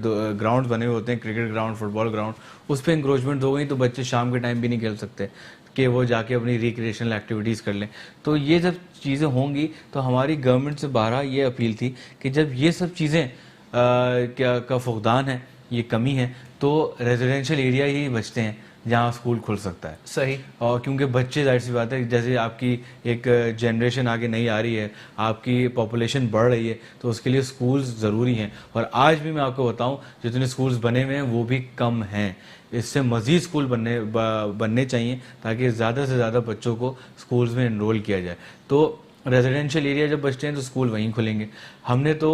گراؤنڈ بنے ہوئے ہوتے ہیں, کرکٹ گراؤنڈ, فٹ بال گراؤنڈ, اس پہ انکروچمنٹ ہو گئی. تو بچے شام کے ٹائم بھی نہیں کھیل سکتے کہ وہ جا کے اپنی ریکریشنل ایکٹیویٹیز کر لیں. تو یہ جب چیزیں ہوں گی تو ہماری گورنمنٹ سے بارہا یہ اپیل تھی کہ جب یہ سب چیزیں کا فقدان ہے, یہ کمی ہے, تو ریزیڈینشیل ایریا ہی بچتے ہیں جہاں اسکول کھل سکتا ہے. صحیح. اور کیونکہ بچے ظاہر سی بات ہے جیسے آپ کی ایک جنریشن آگے نہیں آ رہی ہے, آپ کی پاپولیشن بڑھ رہی ہے, تو اس کے لیے اسکولز ضروری ہیں. اور آج بھی میں آپ کو بتاؤں جتنے اسکولز بنے ہوئے ہیں وہ بھی کم ہیں. اس سے مزید اسکول بننے چاہیے تاکہ زیادہ سے زیادہ بچوں کو اسکولز میں انرول کیا جائے. تو ریزیڈینشیل ایریا جب بچتے ہیں تو اسکول وہیں کھلیں گے. ہم نے تو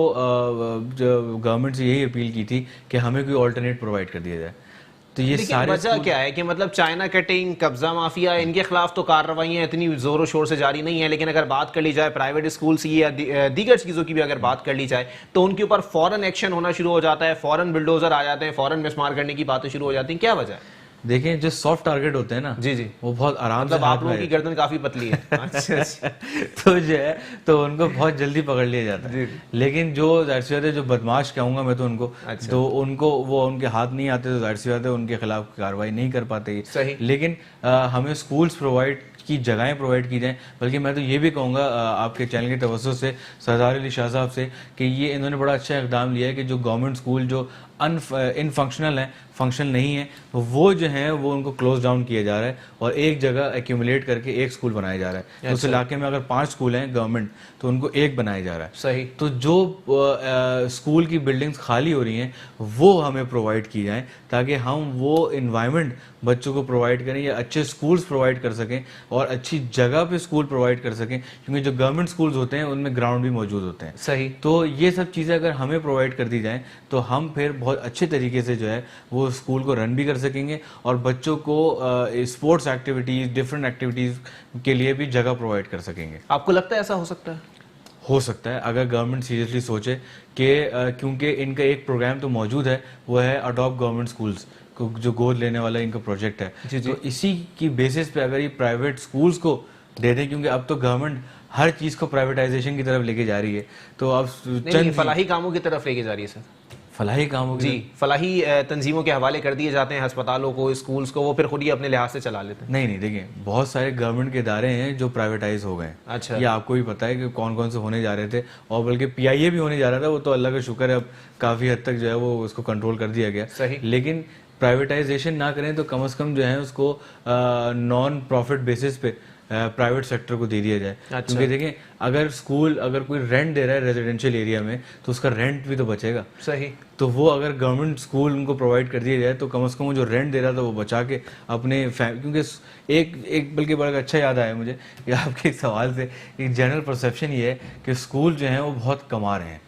گورنمنٹ سے یہی اپیل کی تھی کہ ہمیں کوئی آلٹرنیٹ پرووائڈ کر دیا جائے. تو یہ سارے وجہ کیا ہے کہ مطلب چائنا کٹنگ, قبضہ مافیا, ان کے خلاف تو کارروائیاں اتنی زور و شور سے جاری نہیں ہیں, لیکن اگر بات کر لی جائے پرائیویٹ اسکولس کی یا دیگر چیزوں کی بھی اگر بات کر لی جائے تو ان کے اوپر فوراً ایکشن ہونا شروع ہو جاتا ہے, فوراً بلڈوزر آ جاتے ہیں, فوراً مسمار کرنے کی باتیں شروع ہو جاتی ہیں. کیا وجہ ہے؟ دیکھیں جو سافٹ ٹارگیٹ ہوتے ہیں نا, جی جی, وہ بہت آرام سے, آپ لوگوں کی گردن کافی پتلی ہے, تو جو ہے تو ان کو بہت جلدی پکڑ لیا جاتا ہے. لیکن جو ظاہر سی بات ہے جو بدماش کہوں گا میں تو ان کو وہ ان کے ہاتھ نہیں آتے, تو ظاہر سی بات ہے ان کے خلاف کارروائی نہیں کر پاتے. لیکن ہمیں اسکولس پرووائڈ کی جگہیں پرووائڈ کی جائیں. بلکہ میں تو یہ بھی کہوں گا آپ کے چینل کے توسط سے سردار علی شاہ صاحب سے کہ یہ انہوں نے بڑا اچھا اقدام لیا ہے کہ جو گورنمنٹ اسکول جو ان فنکشنل ہیں, فنکشنل نہیں ہیں, وہ جو ہیں وہ ان کو کلوز ڈاؤن کیا جا رہا ہے اور ایک جگہ ایکیومولیٹ کر کے ایک اسکول بنایا جا رہا ہے. اس علاقے میں اگر 5 اسکول ہیں گورنمنٹ تو ان کو ایک بنایا جا رہا ہے. صحیح. تو جو اسکول کی بلڈنگز خالی ہو رہی ہیں وہ ہمیں پرووائڈ کی جائیں تاکہ ہم وہ انوائرمنٹ بچوں کو پرووائڈ کریں یا اچھے اسکولس پرووائڈ کر سکیں اور اچھی جگہ پہ اسکول پرووائڈ کر سکیں, کیونکہ جو گورنمنٹ اسکولز ہوتے ہیں ان میں گراؤنڈ بھی موجود ہوتے ہیں. صحیح. تو یہ سب چیزیں اگر ہمیں پرووائڈ کر دی جائیں تو ہم پھر بہت اچھے طریقے سے جو ہے وہ اسکول کو رن بھی کر سکیں گے اور بچوں کو اسپورٹس ایکٹیویٹیز, ڈفرینٹ ایکٹیویٹیز کے لیے بھی جگہ پرووائڈ کر سکیں گے. آپ کو لگتا ہے ایسا ہو سکتا ہے؟ ہو سکتا ہے اگر گورنمنٹ سیریسلی سوچے کہ کیونکہ ان کا ایک پروگرام تو موجود ہے, وہ ہے اڈاپٹ گورنمنٹ اسکولس, جو گود لینے والا ان کا پروجیکٹ ہے. تو اسی کی بیسس پہ اگر یہ پرائیویٹ اسکولس کو دے دیں, کیونکہ اب تو گورنمنٹ ہر چیز کو پرائیویٹائزیشن کی طرف لے کے جا رہی ہے, تو اب چند فلاحی کاموں کی طرف لے کے جا رہی ہے سر. فلاحی کاموں جی, فلاحی تنظیموں کے حوالے کر دیے جاتے ہیں ہسپتالوں کو, اسکولس کو, وہ پھر خود ہی اپنے لحاظ سے چلا لیتے ہیں. نہیں دیکھیں بہت سارے گورنمنٹ کے ادارے ہیں جو پرائیویٹائز ہو گئے ہیں. اچھا. یہ آپ کو بھی پتہ ہے کہ کون کون سے ہونے جا رہے تھے, اور بلکہ PIA بھی ہونے جا رہا تھا, وہ تو اللہ کا شکر ہے اب کافی حد تک جو ہے وہ اس کو کنٹرول کر دیا گیا. صحیح. لیکن پرائیویٹائزیشن نہ کریں تو کم از کم جو ہے اس کو نان پروفٹ بیسس پہ پرائیویٹ سیکٹر کو دے دیا جائے. کیونکہ دیکھیں اگر اسکول اگر کوئی رینٹ دے رہا ہے ریزیڈینشیل ایریا میں تو اس کا رینٹ بھی تو بچے گا. صحیح. تو وہ اگر گورنمنٹ اسکول ان کو پرووائڈ کر دیا جائے تو کم از کم وہ جو رینٹ دے رہا تھا وہ بچا کے اپنے کیونکہ ایک بلکہ بڑا اچھا یاد آیا مجھے یہ آپ کے ایک سوال سے, ایک جنرل پرسیپشن یہ ہے کہ اسکول جو ہیں وہ بہت کما رہے ہیں,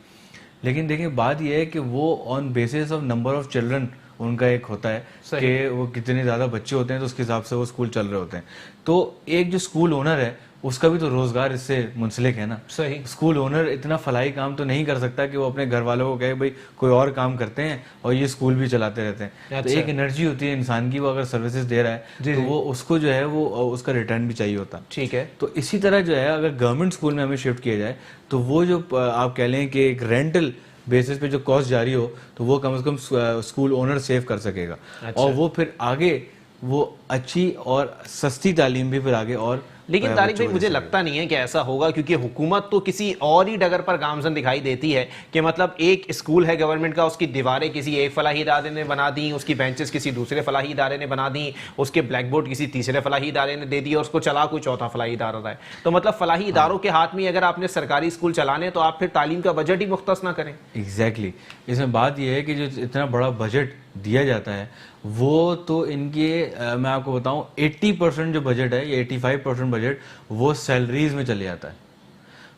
لیکن دیکھیں بات یہ ہے کہ وہ آن basis of number of children in کا ایک ہوتا ہے کہ وہ کتنے زیادہ بچے ہوتے ہیں تو اس کے حساب سے وہ اسکول چل رہے ہوتے ہیں. تو ایک جو اسکول اونر ہے اس کا بھی تو روزگار اس سے منسلک ہے نا. صحیح. اسکول اونر اتنا فلاحی کام تو نہیں کر سکتا کہ وہ اپنے گھر والوں کو کہے بھائی کوئی اور کام کرتے ہیں اور یہ اسکول بھی چلاتے رہتے ہیں. تو ایک انرجی ہوتی ہے انسان کی, وہ اگر سروسز دے رہا ہے تو وہ اس کو جو ہے وہ اس کا ریٹرن بھی چاہیے ہوتا. ٹھیک ہے. تو اسی طرح جو ہے اگر گورنمنٹ اسکول میں ہمیں شفٹ کیا جائے تو وہ جو آپ کہہ لیں کہ ایک رینٹل بیسس پہ جو کاسٹ جاری ہو تو وہ کم از کم اسکول اونر سیو کر سکے گا. اور وہ پھر آگے وہ اچھی اور سستی تعلیم بھی پھر آگے. اور لیکن طارق بھائی مجھے لگتا نہیں ہے کہ ایسا ہوگا, کیونکہ حکومت تو کسی اور ہی ڈگر پر گامزن دکھائی دیتی ہے کہ مطلب ایک اسکول ہے گورنمنٹ کا, اس کی دیواریں کسی ایک فلاحی ادارے نے بنا دیں, اس کی بینچز کسی دوسرے فلاحی ادارے نے بنا دیں, اس کے بلیک بورڈ کسی تیسرے فلاحی ادارے نے دے دی, اور اس کو چلا کوئی چوتھا فلاحی ادارہ رہا ہے. تو مطلب فلاحی اداروں کے ہاتھ میں اگر آپ نے سرکاری اسکول چلانے تو آپ پھر تعلیم کا بجٹ ہی مختص نہ کریں. ایگزیکٹلی. اس میں بات یہ ہے کہ جو اتنا بڑا بجٹ دیا جاتا ہے وہ تو ان کے میں آپ کو بتاؤں 80% جو بجٹ ہے یا 85% بجٹ وہ سیلریز میں چلے جاتا ہے.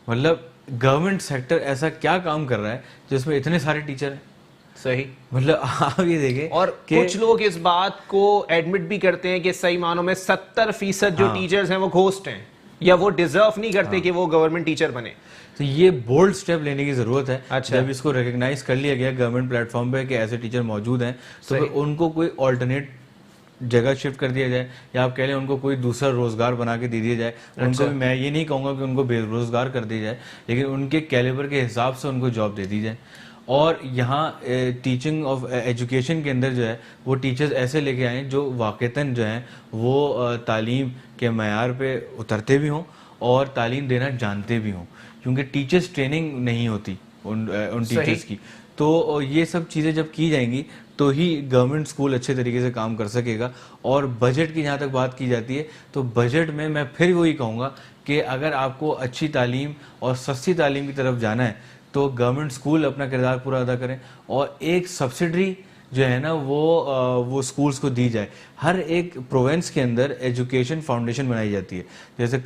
مطلب گورنمنٹ سیکٹر ایسا کیا کام کر رہا ہے جس میں اتنے سارے ٹیچر ہیں. صحیح. مطلب آپ یہ دیکھیں, اور کچھ لوگ اس بات کو ایڈمٹ بھی کرتے ہیں کہ صحیح معنوں میں 70% جو ٹیچرز ہیں وہ گھوسٹ ہیں یا وہ ڈیزرو نہیں کرتے کہ وہ گورنمنٹ ٹیچر بنے. تو یہ بولڈ سٹیپ لینے کی ضرورت ہے. اچھا. جب اس کو ریکگنائز کر لیا گیا گورنمنٹ پلیٹ فارم پہ کہ ایسے ٹیچر موجود ہیں تو ان کو کوئی آلٹرنیٹ جگہ شفٹ کر دیا جائے, یا آپ کہہ لیں ان کو کوئی دوسرا روزگار بنا کے دے دیا جائے. ان کو بھی میں یہ نہیں کہوں گا کہ ان کو بے روزگار کر دیا جائے, لیکن ان کے کیلیبر کے حساب سے ان کو جاب دے دی جائے. اور یہاں ٹیچنگ آف ایجوکیشن کے اندر جو ہے وہ ٹیچرز ایسے لے کے آئیں جو واقعتاً جو ہیں وہ تعلیم کے معیار پہ اترتے بھی ہوں اور تعلیم دینا جانتے بھی ہوں, کیونکہ ٹیچرز ٹریننگ نہیں ہوتی ان ٹیچرز کی. تو یہ سب چیزیں جب کی جائیں گی تو ہی گورنمنٹ اسکول اچھے طریقے سے کام کر سکے گا. اور بجٹ کی جہاں تک بات کی جاتی ہے تو بجٹ میں پھر وہی کہوں گا کہ اگر آپ کو اچھی تعلیم اور سستی تعلیم کی طرف جانا ہے تو گورنمنٹ اسکول اپنا کردار پورا ادا کریں, اور ایک سبسڈری جو ہے نا وہ اسکولس کو دی جائے. ہر ایک پروونس کے اندر ایجوکیشن فاؤنڈیشن بنائی جاتی ہے, جیسے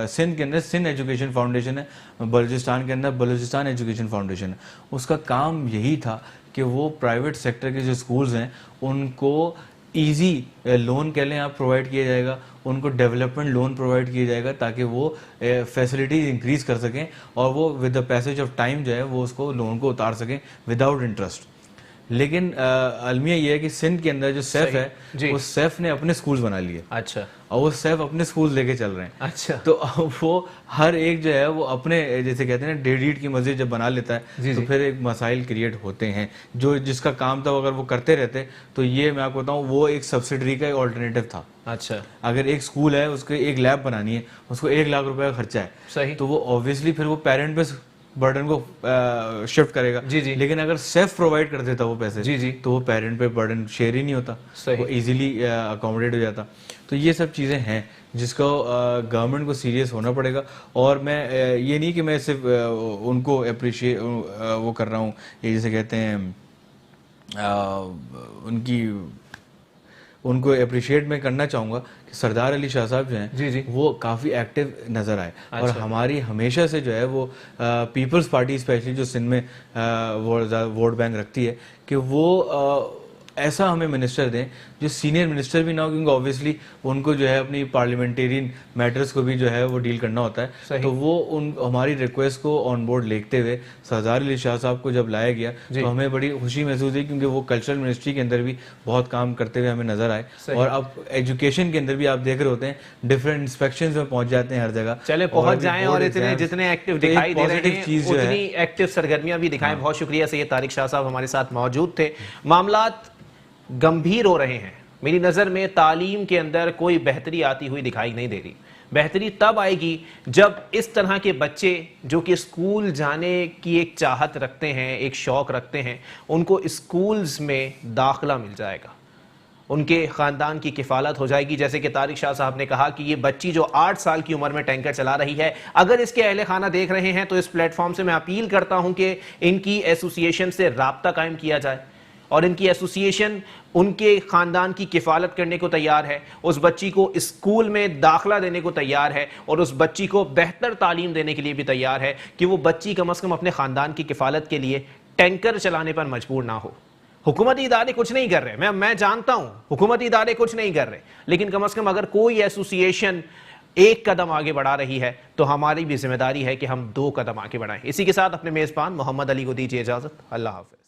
سندھ کے اندر سندھ ایجوکیشن فاؤنڈیشن ہے, بلوچستان کے اندر بلوچستان ایجوکیشن فاؤنڈیشن ہے. اس کا کام یہی تھا کہ وہ پرائیویٹ سیکٹر کے جو اسکولز ہیں ان کو ایزی لون کہہ لیں آپ پرووائڈ کیا جائے گا, ان کو ڈیولپمنٹ لون پرووائڈ کیا جائے گا تاکہ وہ فیسلٹیز انکریز کر سکیں اور وہ with the passage of time جو ہے وہ اس کو لون کو اتار سکیں وداؤٹ انٹرسٹ. لیکن المیہ یہ ہے کہ سندھ کے اندر جو سیف ہے وہ سیف نے اپنے سکولز بنا لیے. اچھا. اور وہ سیف اپنے سکولز لے کے چل رہے ہیں. اچھا. تو وہ ہر ایک جو ہے وہ اپنے جیسے کہتے ہیں نا ڈیڑھ اینٹ کی مسجد جب بنا لیتا ہے تو پھر ایک مسائل کریٹ ہوتے ہیں. جو جس کا کام تھا اگر وہ کرتے رہتے تو یہ میں آپ کو بتاؤں وہ ایک سبسڈری کا ایک آلٹرنیٹو تھا. اچھا. اگر ایک اسکول ہے اس کو ایک لیب بنانی ہے, اس کو 1 لاکھ روپے کا خرچہ ہے, صحیح, تو وہ آبویسلی پھر وہ پیرنٹ پہ برڈن کو شفٹ کرے گا. جی جی. لیکن اگر سیلف پرووائڈ کر دیتا وہ پیسے جی جی. تو وہ پیرنٹ پہ برڈن شیئر ہی نہیں ہوتا, وہ ایزیلی اکوموڈیٹ ہو جاتا. تو یہ سب چیزیں ہیں جس کو گورنمنٹ کو سیریس ہونا پڑے گا. اور میں یہ نہیں کہ میں صرف ان کو اپریشیٹ وہ کر رہا ہوں, یہ جیسے کہتے ہیں ان کو اپریشیٹ میں کرنا چاہوں گا کہ سردار علی شاہ صاحب جو ہیں وہ کافی ایکٹیو نظر آئے. اور ہماری ہمیشہ سے جو ہے وہ پیپلز پارٹی اسپیشلی جو سندھ میں ووٹ بینک رکھتی ہے کہ وہ ایسا ہمیں منسٹر دیں جو سینئر منسٹر بھی نہ ہو, کیونکہ آبویسلی ان کو جو ہے اپنی پارلیمنٹیرین میٹرز کو بھی جو ہے وہ ڈیل کرنا ہوتا ہے. تو وہ ہماری ریکویسٹ کو آن بورڈ لیتے ہوئے سردار علی شاہ صاحب کو جب لایا گیا تو ہمیں بڑی خوشی محسوس ہوئی, کیونکہ وہ کلچرل منسٹری کے اندر بھی بہت کام کرتے ہوئے ہمیں نظر آئے. اور اب ایجوکیشن کے اندر بھی آپ دیکھ رہے ہوتے ہیں ڈفرینٹ انسپیکشنز میں پہنچ جاتے ہیں ہر جگہ. چلے پہنچ جائیں اور اتنے جتنے ایکٹیو دکھائی دے رہے ہیں اتنی ایکٹیو سرگرمیاں بھی دکھائیں. بہت شکریہ سید طارق شاہ صاحب ہمارے ساتھ موجود تھے. معاملات گمبھیر ہو رہے ہیں. میری نظر میں تعلیم کے اندر کوئی بہتری آتی ہوئی دکھائی نہیں دے رہی. بہتری تب آئے گی جب اس طرح کے بچے جو کہ اسکول جانے کی ایک چاہت رکھتے ہیں, ایک شوق رکھتے ہیں, ان کو اسکولز میں داخلہ مل جائے گا, ان کے خاندان کی کفالت ہو جائے گی. جیسے کہ طارق شاہ صاحب نے کہا کہ یہ بچی جو 8 سال کی عمر میں ٹینکر چلا رہی ہے, اگر اس کے اہل خانہ دیکھ رہے ہیں تو اس پلیٹ فارم سے میں اپیل کرتا ہوں کہ ان کی ایسوسیشن سے رابطہ قائم کیا جائے, اور ان کی ایسوسیشن ان کے خاندان کی کفالت کرنے کو تیار ہے, اس بچی کو اسکول میں داخلہ دینے کو تیار ہے, اور اس بچی کو بہتر تعلیم دینے کے لیے بھی تیار ہے کہ وہ بچی کم از کم اپنے خاندان کی کفالت کے لیے ٹینکر چلانے پر مجبور نہ ہو. حکومتی ادارے کچھ نہیں کر رہے, میں جانتا ہوں حکومتی ادارے کچھ نہیں کر رہے, لیکن کم از کم اگر کوئی ایسوسیشن ایک قدم آگے بڑھا رہی ہے تو ہماری بھی ذمہ داری ہے کہ ہم 2 قدم آگے بڑھائیں. اسی کے ساتھ اپنے میزبان محمد علی کو دیجیے اجازت. اللہ حافظ.